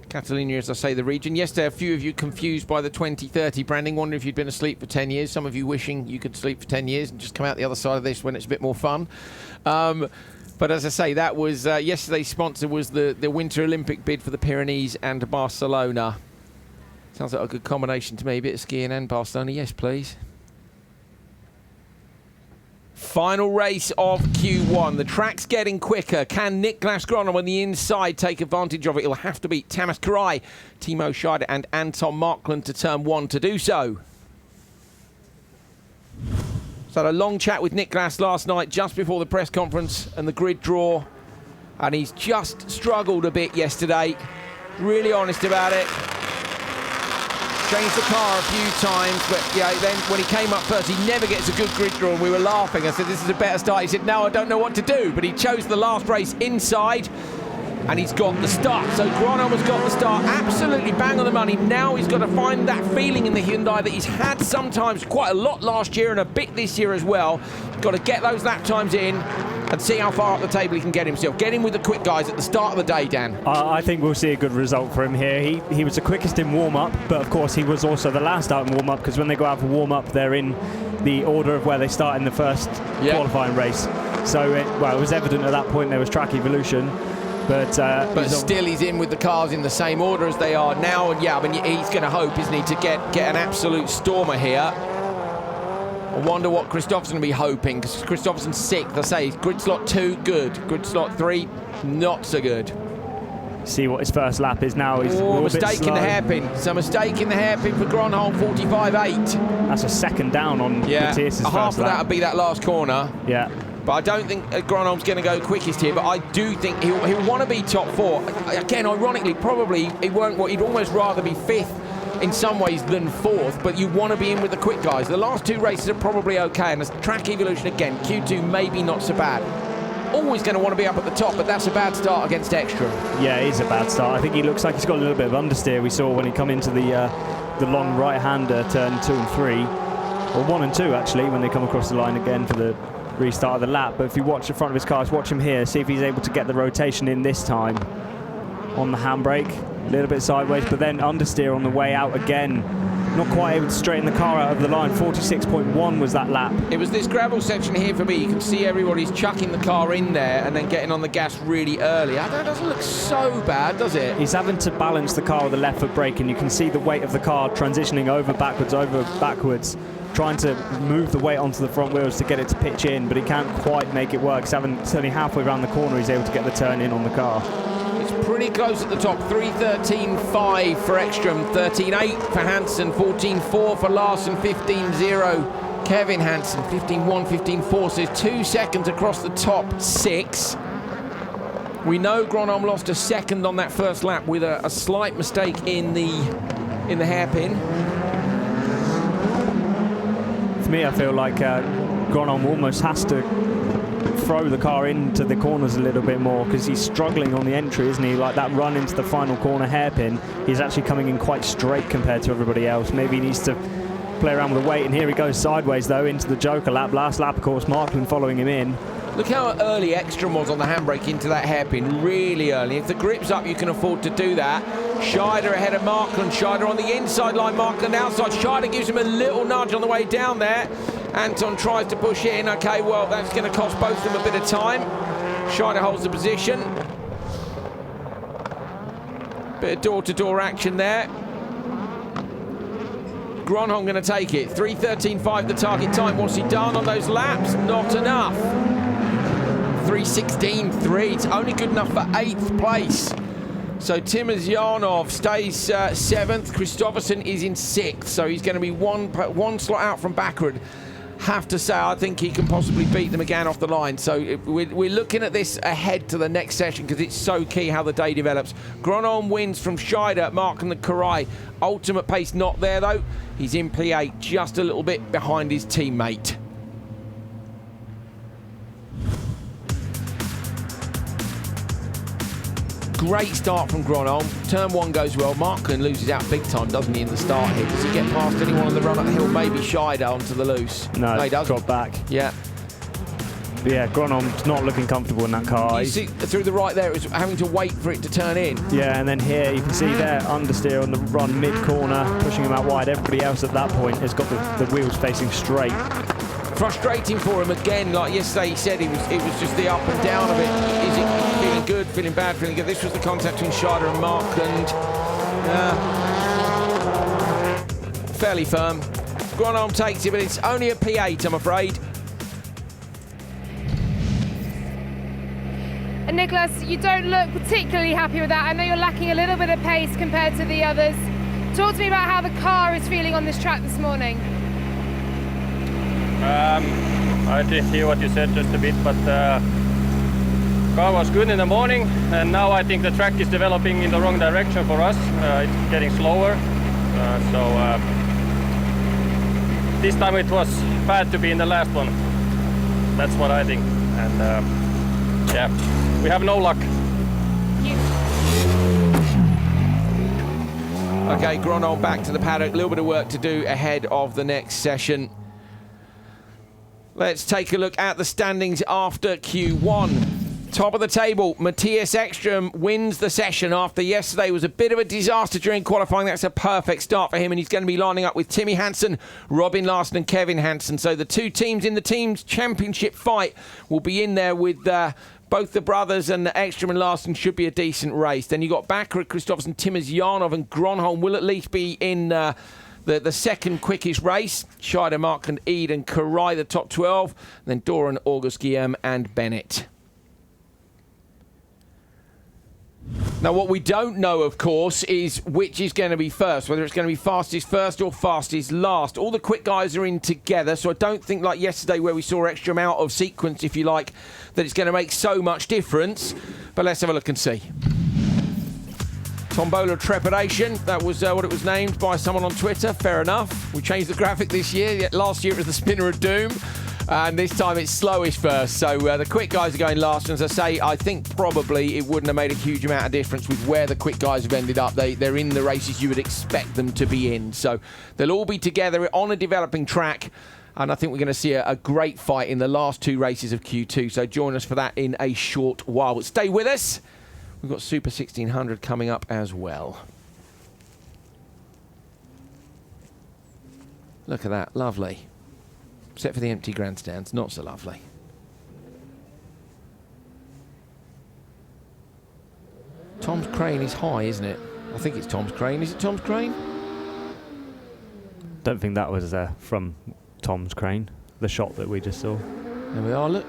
Catalunya, as I say, the region. Yesterday, a few of you confused by the 2030 branding, wondering if you'd been asleep for 10 years. Some of you wishing you could sleep for 10 years and just come out the other side of this when it's a bit more fun. But as I say, that was yesterday's sponsor was the Winter Olympic bid for the Pyrenees and Barcelona. Sounds like a good combination to me. A bit of skiing and Barcelona. Yes, please. Final race of Q1. The track's getting quicker. Can Niklas Gronholm on the inside take advantage of it? He'll have to beat Tamas Karai, Timo Scheider and Anton Markland to turn 1 to do so. So a long chat with Niklas last night just before the press conference and the grid draw. And he's just struggled a bit yesterday. Really honest about it. Changed the car a few times, but yeah, then when he came up first, he never gets a good grid draw, and we were laughing. I said, this is a better start. He said, no, I don't know what to do, but he chose the last race inside, and he's got the start. So Gronholm has got the start, absolutely bang on the money. Now he's got to find that feeling in the Hyundai that he's had sometimes quite a lot last year and a bit this year as well. Got to get those lap times in and see how far up the table he can get himself. Get him with the quick guys at the start of the day, Dan. I think we'll see a good result for him here. He was the quickest in warm-up, but of course he was also the last out in warm-up, because when they go out for warm-up, they're in the order of where they start in the first qualifying race. So, it was evident at that point there was track evolution. But still he's in with the cars in the same order as they are now. And yeah, I mean, he's going to hope, isn't he, to get an absolute stormer here. I wonder what Kristoffersson will be hoping, because Kristoffersson's 6th. I say, grid slot 2, good. Grid slot 3, not so good. See what his first lap is now. He's a mistake in the hairpin. It's a mistake in the hairpin for Gronholm, 45.8. That's a second down on Mattias' first lap. Half of that would be that last corner. Yeah. But I don't think Gronholm's going to go quickest here, but I do think he'll want to be top 4. Again, ironically, probably he won't. He'd almost rather be 5th in some ways than 4th, but you want to be in with the quick guys. The last 2 races are probably okay, and the track evolution again, Q2 maybe not so bad. Always going to want to be up at the top, but that's a bad start against Ekström. Yeah, it is a bad start. I think he looks like he's got a little bit of understeer. We saw when he come into the long right-hander, turn 2 and 3, or 1 and 2 actually, when they come across the line again for the restart of the lap. But if you watch the front of his car, watch him here, see if he's able to get the rotation in this time on the handbrake. A little bit sideways, but then understeer on the way out again. Not quite able to straighten the car out of the line. 46.1 was that lap. It was this gravel section here for me. You can see everybody's chucking the car in there and then getting on the gas really early. That doesn't look so bad, does it? He's having to balance the car with the left foot brake, and you can see the weight of the car transitioning over backwards, trying to move the weight onto the front wheels to get it to pitch in, but he can't quite make it work. It's only halfway around the corner he's able to get the turn in on the car. It's pretty close at the top. 3:13.5 for Ekström, 13.8 for Hansen, 14.4 for Larsen, 15.0 Kevin Hansen, 15.1, 15.4, so 2 seconds across the top 6. We know Gronholm lost a second on that first lap with a slight mistake in the hairpin. For me, I feel like Gronholm almost has to throw the car into the corners a little bit more, because he's struggling on the entry, isn't he? Like that run into the final corner hairpin, he's actually coming in quite straight compared to everybody else. Maybe he needs to play around with the weight, and here he goes sideways though into the Joker lap. Last lap, of course, Markland following him in. Look how early Ekström was on the handbrake into that hairpin, really early. If the grip's up, you can afford to do that. Scheider ahead of Markland, Scheider on the inside line, Markland outside. Scheider gives him a little nudge on the way down there. Anton tries to push in. Okay, well, that's going to cost both of them a bit of time. Scheider holds the position. Bit of door-to-door action there. Gronholm going to take it? 3:13.5 the target time. What's he done on those laps? Not enough. 3:16.3. It's only good enough for 8th place. So Timosjanov stays 7th. Kristoffersson is in 6th. So he's going to be one slot out from Bakkerud. Have to say, I think he can possibly beat them again off the line. So we're looking at this ahead to the next session because it's so key how the day develops. Gronholm wins from Scheider, Mark and the Karai. Ultimate pace not there though. He's in P8, just a little bit behind his teammate. Great start from Gronholm. Turn 1 goes well. Marken loses out big time, doesn't he, in the start here? Does he get past anyone on the run up the hill? Maybe Scheider onto the loose. No, he doesn't. Dropped back. Yeah. But yeah, Gronholm's not looking comfortable in that car. You see through the right there, it was having to wait for it to turn in. Yeah, and then here you can see there, understeer on the run mid-corner, pushing him out wide. Everybody else at that point has got the wheels facing straight. Frustrating for him again, like yesterday he said, it was just the up and down of it. Is it feeling good, feeling bad, feeling good? This was the contact between Scheider and Mark, and fairly firm. Gronholm takes it, but it's only a P8, I'm afraid. And Nicholas, you don't look particularly happy with that. I know you're lacking a little bit of pace compared to the others. Talk to me about how the car is feeling on this track this morning. I did hear what you said just a bit, but car was good in the morning, and now I think the track is developing in the wrong direction for us. It's getting slower, so this time it was bad to be in the last one. That's what I think, and yeah, we have no luck. Okay, Gronholm back to the paddock. A little bit of work to do ahead of the next session. Let's take a look at the standings after Q1. Top of the table, Mattias Ekström wins the session after yesterday was a bit of a disaster during qualifying. That's a perfect start for him, and he's going to be lining up with Timmy Hansen, Robin Larsen and Kevin Hansen. So the two teams in the team's championship fight will be in there with both the brothers, and Ekström and Larsen should be a decent race. Then you've got Bakkerud, Kristoffersson, Timosjanov and Gronholm will at least be in the second quickest race. Scheider, Mark and Eid and Karai, the top 12. And then Doran, August, Guillaume and Bennett. Now, what we don't know, of course, is which is going to be first, whether it's going to be fastest first or fastest last. All the quick guys are in together, so I don't think, like yesterday where we saw Ekström out of sequence, if you like, that it's going to make so much difference. But let's have a look and see. Tombola Trepidation, that was what it was named by someone on Twitter. Fair enough. We changed the graphic this year. Last year it was the Spinner of Doom. And this time it's slowest first. So the quick guys are going last. And as I say, I think probably it wouldn't have made a huge amount of difference with where the quick guys have ended up. They're in the races you would expect them to be in. So they'll all be together on a developing track. And I think we're going to see a great fight in the last two races of Q2. So join us for that in a short while. But stay with us. We've got Super 1600 coming up as well. Look at that, lovely. Except for the empty grandstands, not so lovely. Tom's crane is high, isn't it? I think it's Tom's crane. Is it Tom's crane? Don't think that was from Tom's crane, the shot that we just saw. There we are, look.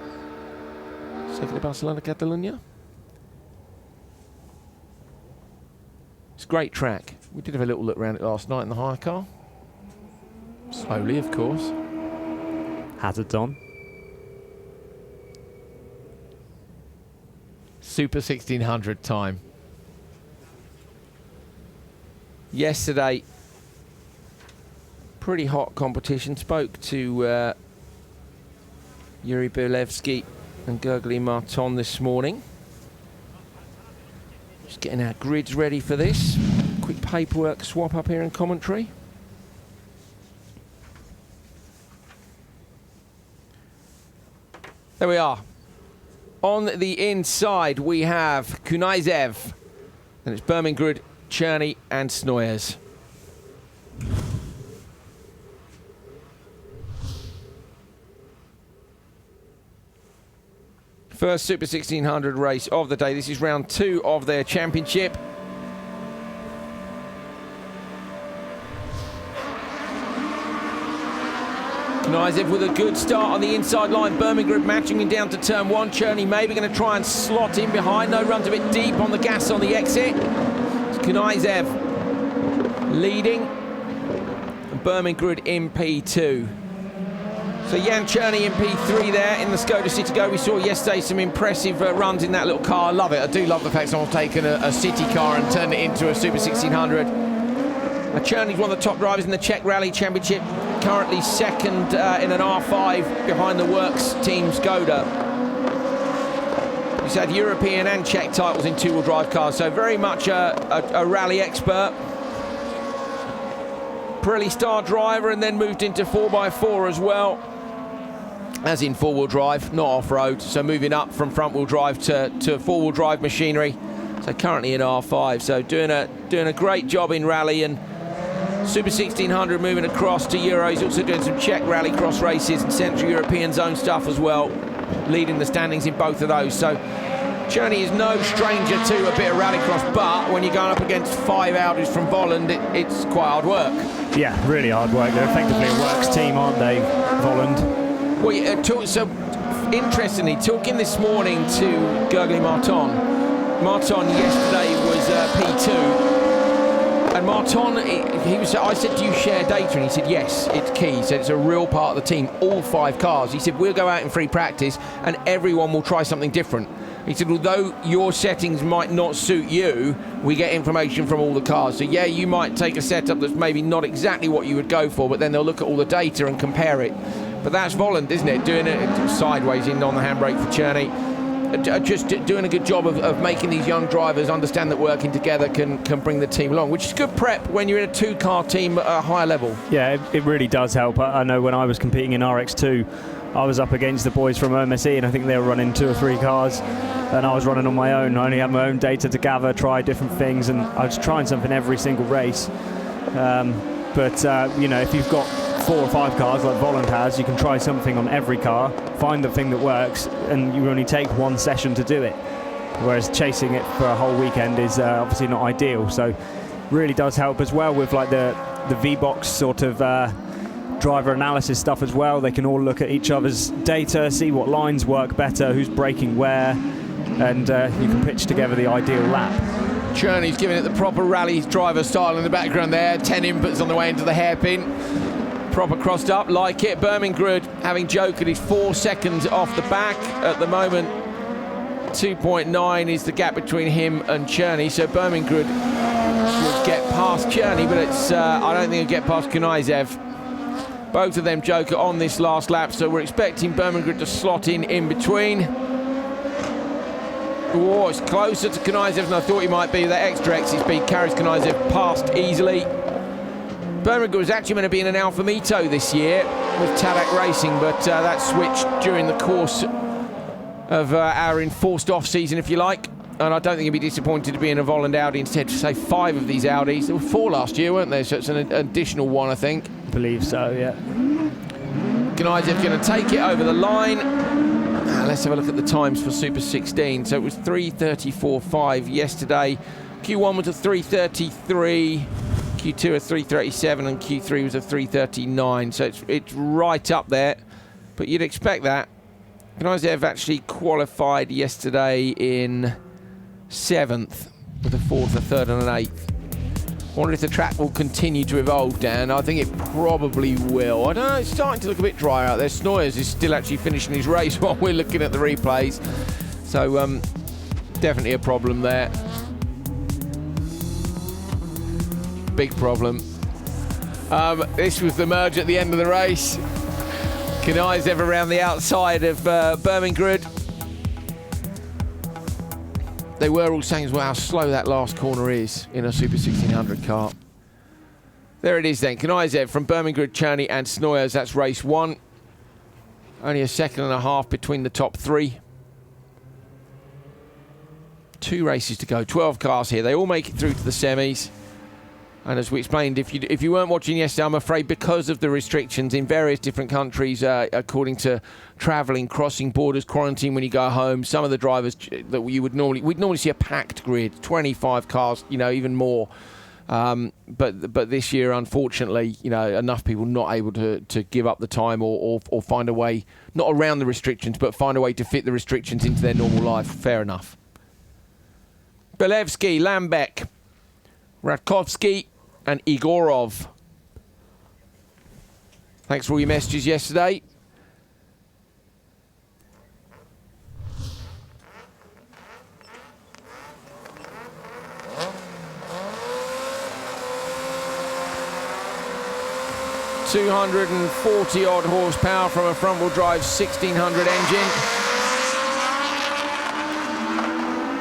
Second of Barcelona, Catalunya. It's a great track. We did have a little look around it last night in the hire car. Slowly, of course. Hazards on. Super 1600 time. Yesterday, pretty hot competition. Spoke to Yuri Belevsky and Gergely Marton this morning. Just getting our grids ready for this. Quick paperwork swap up here in commentary. There we are. On the inside, we have Kunaizev. And it's Birmingrud, Cherney and Snoyers. First Super 1600 race of the day. This is round 2 of their championship. Knizev with a good start on the inside line. Bakkerud matching him down to turn 1. Černý maybe going to try and slot in behind. No, runs a bit deep on the gas on the exit. Knizev leading. Bakkerud in P2. So Jan Černý in P3 there in the Skoda Citigo. We saw yesterday some impressive runs in that little car. I love it. I do love the fact someone's taken a city car and turned it into a Super 1600. Černy's one of the top drivers in the Czech Rally Championship. Currently second in an R5 behind the Works team Skoda. He's had European and Czech titles in two-wheel drive cars, so very much a rally expert. Pirelli star driver and then moved into 4x4 as well, as in four-wheel drive, not off-road, so moving up from front-wheel drive to four-wheel drive machinery. So currently in R5, so doing a great job in rally, and Super 1600 moving across to Euro. He's also doing some Czech Rallycross races and Central European zone stuff as well, leading the standings in both of those. So Černý is no stranger to a bit of rallycross, but when you're going up against 5 Audis from Volland, it's quite hard work. Yeah, really hard work. They're effectively a works team, aren't they, Volland? Well, yeah, so interestingly, talking this morning to Gergely Marton yesterday was P2. And Marton, I said, do you share data? And he said, yes, it's key. He said it's a real part of the team, all 5 cars. He said, we'll go out in free practice and everyone will try something different. He said, although your settings might not suit you, we get information from all the cars. So yeah, you might take a setup that's maybe not exactly what you would go for, but then they'll look at all the data and compare it. But that's Volland, isn't it? Doing it sideways in on the handbrake for Černý. Just doing a good job of making these young drivers understand that working together can bring the team along, which is good prep when you're in a 2-car team at a higher level. Yeah, it really does help. I know when I was competing in RX2, I was up against the boys from OMSE, and I think they were running 2 or 3 cars, and I was running on my own. I only had my own data to gather, try different things, and I was trying something every single race. But you know, if you've got 4 or 5 cars like Volland has, you can try something on every car, find the thing that works, and you only take 1 session to do it. Whereas chasing it for a whole weekend is obviously not ideal. So really does help as well with like the V-Box sort of driver analysis stuff as well. They can all look at each other's data, see what lines work better, who's braking where, and you can pitch together the ideal lap. Černy's giving it the proper rally driver style in the background there. 10 inputs on the way into the hairpin. Proper crossed up, like it. Bakkerud having jokered, he's 4 seconds off the back at the moment. 2.9 is the gap between him and Černý. So Bakkerud will get past Černý, but it's I don't think he'll get past Knizev. Both of them joker on this last lap, so we're expecting Bakkerud to slot in between. Oh, it's closer to Knizev than I thought he might be. That extra exit speed carries Knizev past easily. Bakkerud was actually meant to be in an Alfa Mito this year with Paddock Racing, but that switched during the course of our enforced off-season, if you like. And I don't think he'd be disappointed to be in a Volland Audi instead. To say 5 of these Audis. There were 4 last year, weren't there? So it's an additional 1, I think. I believe so, yeah. Knizev going to take it over the line. Let's have a look at the times for Super 16. So it was 3:34.5 yesterday. Q1 was a 3:33. Q2 a 3:37 and Q3 was a 3:39, so it's right up there, but you'd expect that. Knizev actually qualified yesterday in 7th with a 4th, a 3rd and an 8th. I wonder if the track will continue to evolve, Dan. I think it probably will. I don't know, it's starting to look a bit dry out there. Snoyers is still actually finishing his race while we're looking at the replays, so definitely a problem there. Big problem. This was the merge at the end of the race. Knizev around the outside of Bakkerud. They were all saying as well how slow that last corner is in a Super 1600 car. There it is then. Knizev from Bakkerud, Černý and Snoyers. That's race 1. Only a second and a half between the top 3. 2 races to go. 12 cars here. They all make it through to the semis. And as we explained, if you weren't watching yesterday, I'm afraid because of the restrictions in various different countries, according to travelling, crossing borders, quarantine when you go home, some of the drivers that we'd normally see a packed grid, 25 cars, you know, even more. But this year, unfortunately, enough people not able to give up the time or find a way, not around the restrictions, but find a way to fit the restrictions into their normal life. Fair enough. Belevsky, Lambeck, Radkovsky and Igorov. Thanks for all your messages yesterday. .240 odd horsepower from a front-wheel drive 1600 engine.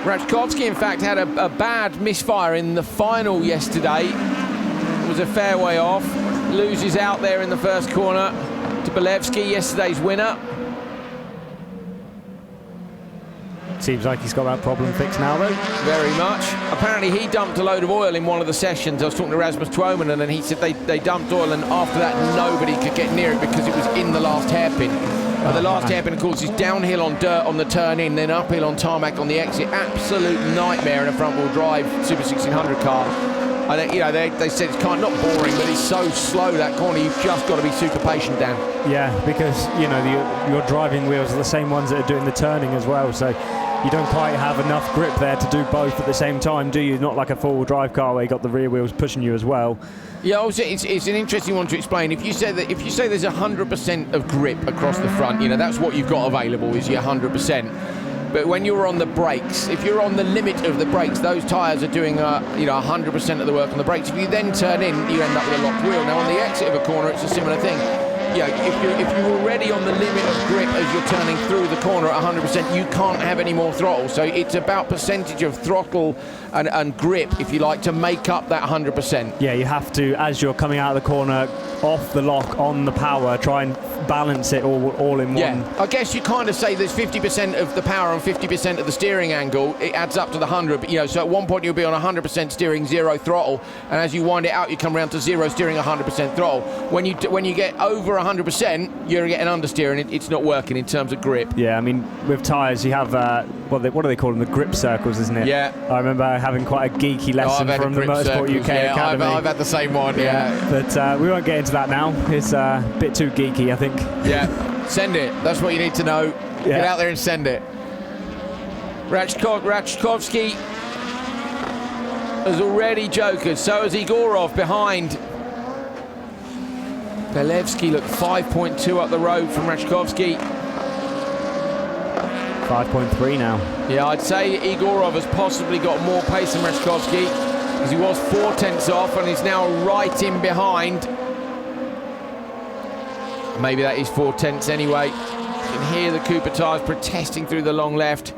Radkovsky, in fact, had a bad misfire in the final yesterday. It was a fair way off. Loses out there in the first corner to Belevsky, yesterday's winner. Seems like he's got that problem fixed now, though. Very much. Apparently, he dumped a load of oil in one of the sessions. I was talking to Rasmus Twommen, and then he said they dumped oil, and after that, nobody could get near it because it was in the last hairpin. The last hairpin, of course, is downhill on dirt on the turn in, then uphill on tarmac on the exit. Absolute nightmare in a front-wheel drive Super 1600 car. I think, they said it's kind of not boring, but it's so slow, that corner. You've just got to be super patient, Dan. Yeah, because, your driving wheels are the same ones that are doing the turning as well, so you don't quite have enough grip there to do both at the same time, do you? Not like a four-wheel drive car where you got the rear wheels pushing you as well. Yeah, also it's an interesting one to explain. If you say there's 100% of grip across the front, that's what you've got available is your 100%. But when you're on the brakes, if you're on the limit of the brakes, those tyres are doing 100% of the work on the brakes. If you then turn in, you end up with a locked wheel. Now on the exit of a corner, it's a similar thing. If you're already on the limit of grip as you're turning through the corner at 100%, you can't have any more throttle. So it's about percentage of throttle and grip, if you like, to make up that 100%. Yeah, you have to, as you're coming out of the corner, off the lock, on the power, try and balance it all in one. Yeah, I guess you kind of say there's 50% of the power and 50% of the steering angle. It adds up to the 100. But, so at one point you'll be on 100% steering, 0 throttle, and as you wind it out, you come around to 0 steering, 100% throttle. When you get over 100%, you're getting understeer, and it's not working in terms of grip. Yeah, I mean, with tyres, you have what do they call them? The grip circles, isn't it? Yeah. I remember having quite a geeky lesson from the Motorsport UK Academy. I've had the same one. Yeah. But we won't get into that now. It's a bit too geeky, I think. Yeah, send it. That's what you need to know. Yeah. Get out there and send it. Radkovsky has already jokered. So has Igorov behind. Belevsky looked 5.2 up the road from Radkovsky. 5.3 now. Yeah, I'd say Igorov has possibly got more pace than Radkovsky because he was 4 tenths off and he's now right in behind. Maybe that is 4 tenths anyway. You can hear the Cooper tyres protesting through the long left.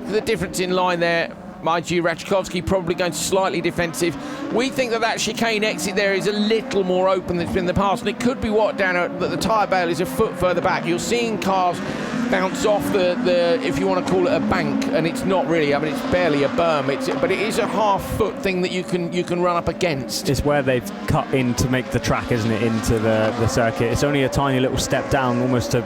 The difference in line there, mind you, Radkovsky probably going slightly defensive. We think that chicane exit there is a little more open than it's been in the past, and it could be that the tyre bale is a foot further back. You're seeing cars bounce off the if you want to call it a bank, and it's not really. I mean, it's barely a berm. But it is a half-foot thing that you can run up against. It's where they've cut in to make the track, isn't it, into the circuit. It's only a tiny little step down, almost to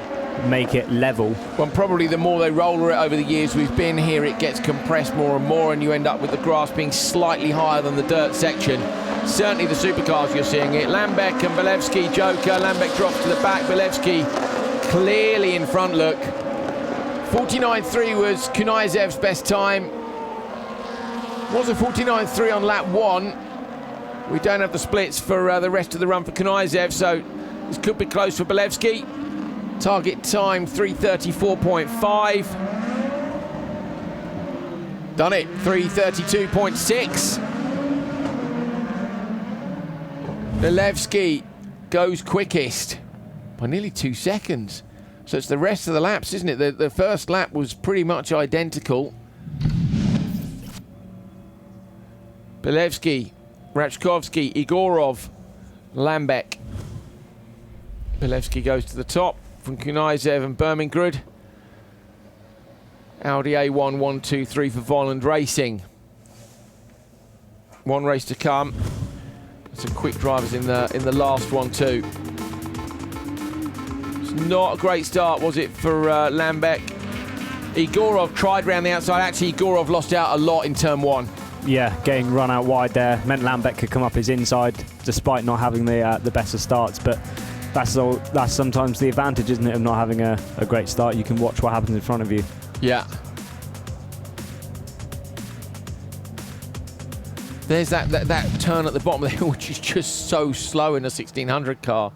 make it level. Well, probably the more they roller it over the years we've been here, it gets compressed more and more, and you end up with the grass being slightly higher than the dirt section. Certainly the supercars, you're seeing it. Lambeck and Belevsky joker. Lambeck drops to the back. Belevsky clearly in front, look. 49.3 was Kunaizev's best time. Was a 49.3 on lap 1. We don't have the splits for the rest of the run for Kunaizev, so this could be close for Belevsky. Target time 3:34.5. Done it, 3:32.6. Belevsky goes quickest by nearly 2 seconds. So it's the rest of the laps, isn't it? The first lap was pretty much identical. Belevsky, Radkovsky, Igorov, Lambeck. Belevsky goes to the top from Kunaizev and Birmingrud. Audi A1 1, 2, 3 for Volland Racing. One race to come. Some quick drivers in the last one too. It's not a great start, was it, for Lambeck? Igorov tried round the outside. Actually, Igorov lost out a lot in turn 1. Yeah, getting run out wide there meant Lambert could come up his inside, despite not having the best of starts. But that's sometimes the advantage, isn't it, of not having a great start. You can watch what happens in front of you. Yeah. There's that turn at the bottom there, which is just so slow in a 1600 car.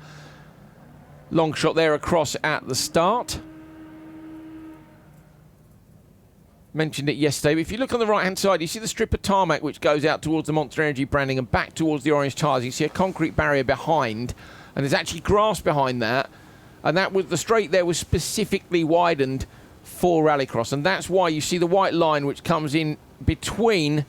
Long shot there across at the start. Mentioned it yesterday, but if you look on the right-hand side, you see the strip of tarmac which goes out towards the Monster Energy branding and back towards the orange tyres. You see a concrete barrier behind, and there's actually grass behind that. And that was the straight there was specifically widened for Rallycross, and that's why you see the white line which comes in between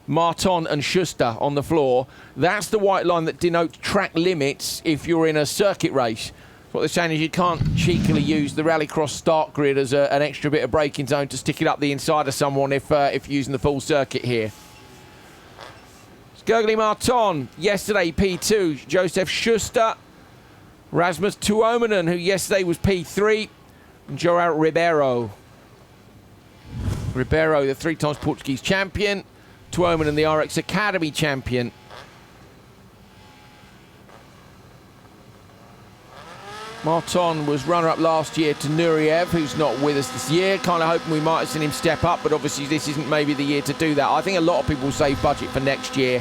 Marton and Schuster on the floor. That's the white line that denotes track limits if you're in a circuit race. What they're saying is you can't cheekily use the Rallycross start grid as an extra bit of braking zone to stick it up the inside of someone if you're using the full circuit here. Skirgli Marton, yesterday P2. Josef Schuster, Rasmus Tuominen, who yesterday was P3, and João Ribeiro. Ribeiro, the 3 times Portuguese champion. Tuominen, the RX Academy champion. Marton was runner-up last year to Nyirád, who's not with us this year. Kind of hoping we might have seen him step up, but obviously this isn't maybe the year to do that. I think a lot of people will save budget for next year.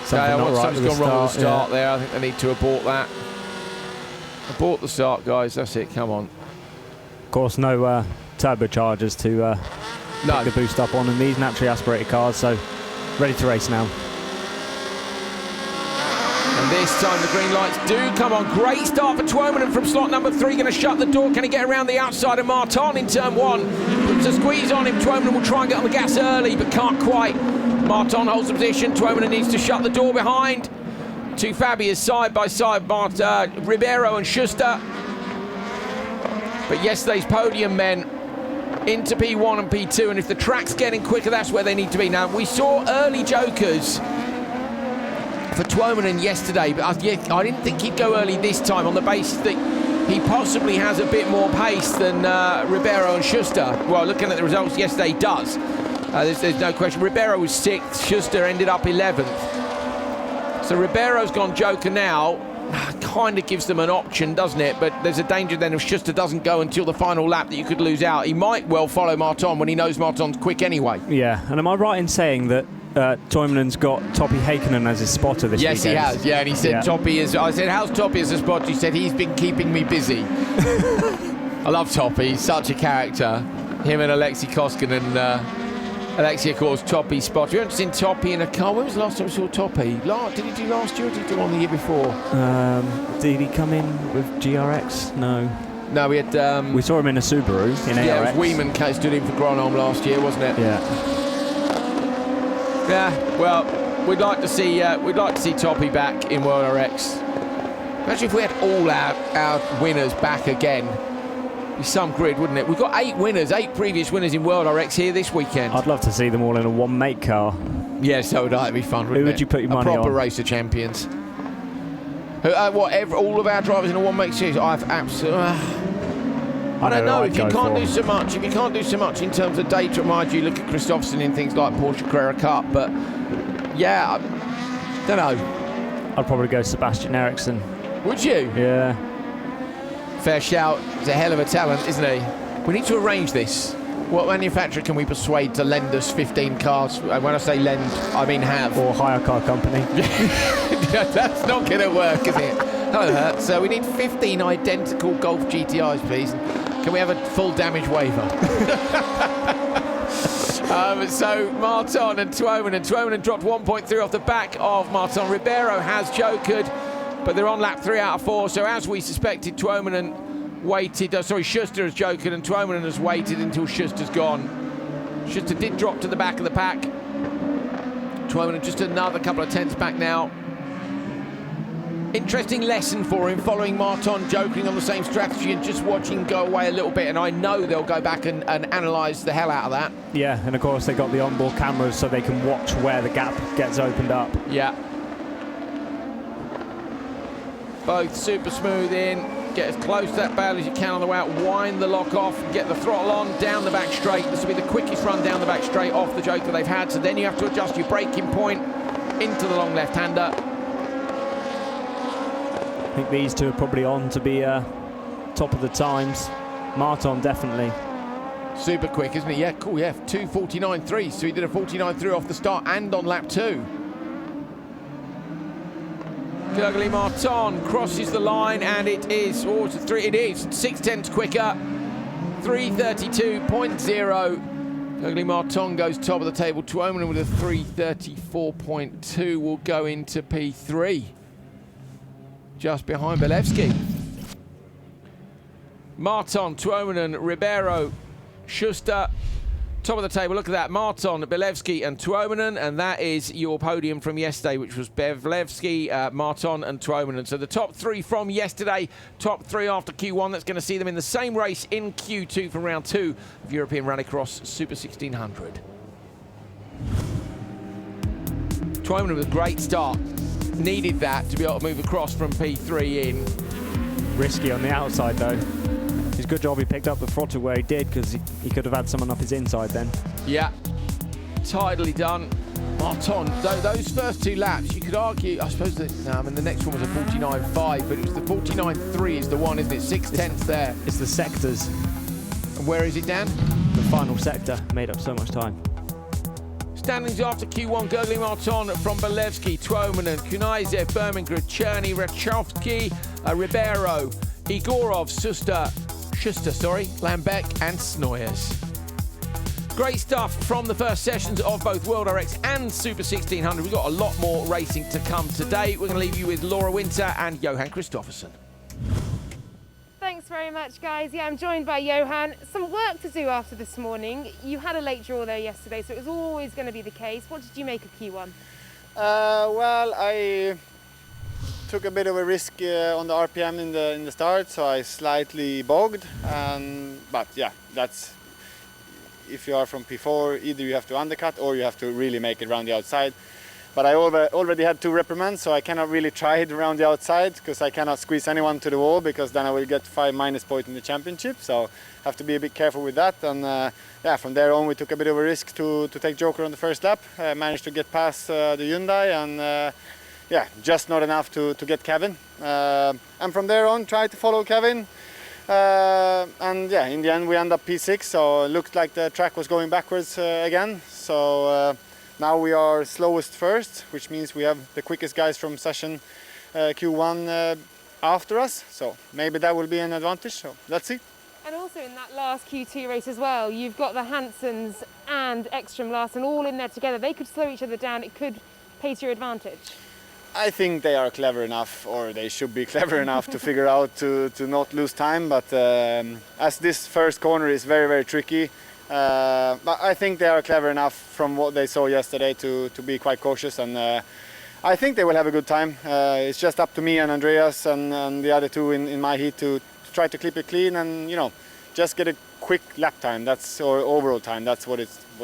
Something's gone wrong with the start there. I think they need to abort that. Abort the start, guys. That's it. Come on. Of course, no turbochargers to pick the boost up on in these naturally aspirated cars, so ready to race now. And this time the green lights do come on. Great start for Tuominen from slot number 3. Going to shut the door. Can he get around the outside of Marton in turn 1? Puts a squeeze on him. Tuominen will try and get on the gas early, but can't quite. Marton holds the position. Tuominen needs to shut the door behind. Two Fabias side by side, Ribeiro and Schuster. But yesterday's podium men into P1 and P2, and if the track's getting quicker, that's where they need to be. Now, we saw early jokers for Tuominen yesterday, but I didn't think he'd go early this time on the basis that he possibly has a bit more pace than Ribeiro and Schuster. Well, looking at the results yesterday, he does. There's no question. Ribeiro was 6th, Schuster ended up 11th. So Ribeiro's gone joker now. Kind of gives them an option, doesn't it? But there's a danger then if Schuster doesn't go until the final lap that you could lose out. He might well follow Marton when he knows Marton's quick anyway. Yeah, and am I right in saying that Tuominen's got Topi Heikkinen as his spotter this weekend? Yes, he has. Yeah, and he said Topi is... I said, how's Topi as a spotter? He said, he's been keeping me busy. I love Topi. He's such a character. Him and Alexei Koskinen. Alexei, of course, Topi spotter. We haven't seen Topi in a car. When was the last time we saw Topi? Did he do last year or did he do one the year before? Did he come in with GRX? No. No, we had... we saw him in a Subaru in ARX. Yeah, it was Wieman stood in for Gronholm last year, wasn't it? Yeah. Yeah, well, we'd like to see Topi back in World RX. Imagine if we had all our winners back again. It'd be some grid, wouldn't it? We've got 8 winners, 8 previous winners in World RX here this weekend. I'd love to see them all in a one-make car. Yeah, so would I. It'd be fun, wouldn't it? Who would you put your money on? A proper race of champions. All of our drivers in a one-make series? I've absolutely... I don't know. If you can't do so much in terms of data, mind you, look at Kristoffersson in things like Porsche Carrera Cup, but yeah, I don't know. I'd probably go Sébastien Eriksson. Would you? Yeah. Fair shout. He's a hell of a talent, isn't he? We need to arrange this. What manufacturer can we persuade to lend us 15 cars? And when I say lend, I mean have. Or hire car company. That's not going to work, is it? Hello, so we need 15 identical Golf GTIs, please. Can we have a full damage waiver? So Marton and Tuominen dropped 1.3 off the back of Marton. Ribeiro has jokered, but they're on lap 3 out of 4. So as we suspected, Tuominen waited. Schuster has jokered, and Tuominen has waited until Schuster's gone. Schuster did drop to the back of the pack. Tuominen just another couple of tenths back now. Interesting lesson for him, following Marton joking on the same strategy and just watching him go away a little bit, and I know they'll go back and analyse the hell out of that. Yeah, and of course they got the onboard cameras so they can watch where the gap gets opened up. Yeah. Both super smooth in. Get as close to that bale as you can on the way out. Wind the lock off. Get the throttle on. Down the back straight. This will be the quickest run down the back straight off the Joker they've had. So then you have to adjust your braking point into the long left-hander. I think these two are probably on to be top of the times. Martin definitely. Super quick, isn't he? Yeah, cool, yeah. 2:49.3. So he did a 49.3 off the start and on lap 2. Kevin Martin crosses the line, and it is, oh, it's a 3, it is 6/10 quicker, 3:32.0. Kevin Martin goes top of the table. Tuominen with a 3:34.2 will go into P3, just behind Belevsky. Martin, Tuominen, Ribeiro, Schuster, top of the table. Look at that, Martin, Belevsky and Tuominen, and that is your podium from yesterday, which was Belevsky, Martin and Tuominen. So the top 3 from yesterday, top 3 after Q1. That's going to see them in the same race in Q2 from round 2 of European Rallycross Super 1600. Tuominen with a great start. Needed that to be able to move across from P3 in. Risky on the outside though. It's a good job he picked up the throttle where he did, because he could have had someone up his inside then. Yeah, tidily done. Martin, those first 2 laps, you could argue, I suppose that, no, I mean, the next one was a 49.5, but it was the 49.3 is the one, isn't it? 6/10 there. It's the sectors. And where is it, Dan? The final sector made up so much time. Standings after Q1, Kevin Martin from Belevsky, Tuominen, Kunaizev, Birmingham, Cherny, Rachovsky, Ribeiro, Igorov, Schuster, Lambeck and Snoyers. Great stuff from the first sessions of both World RX and Super 1600. We've got a lot more racing to come today. We're going to leave you with Laura Winter and Johan Kristoffersson. Thanks very much, guys. Yeah, I'm joined by Johan. Some work to do after this morning. You had a late draw there yesterday, so it was always going to be the case. What did you make of Q1? Well, I took a bit of a risk on the RPM in the start, so I slightly bogged. But yeah, that's, if you are from P4, either you have to undercut or you have to really make it around the outside. But I already had 2 reprimands, so I cannot really try it around the outside, because I cannot squeeze anyone to the wall, because then I will get 5 minus points in the championship. So have to be a bit careful with that. And yeah, from there on we took a bit of a risk to take Joker on the first lap. Managed to get past the Hyundai, and yeah, just not enough to get Kevin. And from there on, tried to follow Kevin. And yeah, in the end we end up P6, so it looked like the track was going backwards again. So now we are slowest first, which means we have the quickest guys from session Q1 after us. So maybe that will be an advantage, so let's see. And also in that last Q2 race as well, you've got the Hansens and Ekström Larsen all in there together. They could slow each other down. It could pay to your advantage. I think they are clever enough, or they should be clever enough to figure out to not lose time. But as this first corner is very, very tricky, but I think they are clever enough from what they saw yesterday to be quite cautious. And I think they will have a good time. It's just up to me and Andreas and the other 2 in my heat to try to keep it clean and, you know, just get a quick lap time. That's, or overall time. That's what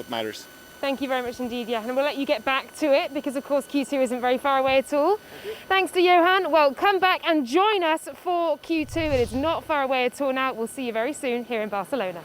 matters. Thank you very much indeed, Johan. And we'll let you get back to it, because of course Q2 isn't very far away at all. Thanks to Johan. Well, come back and join us for Q2. It is not far away at all now. We'll see you very soon here in Barcelona.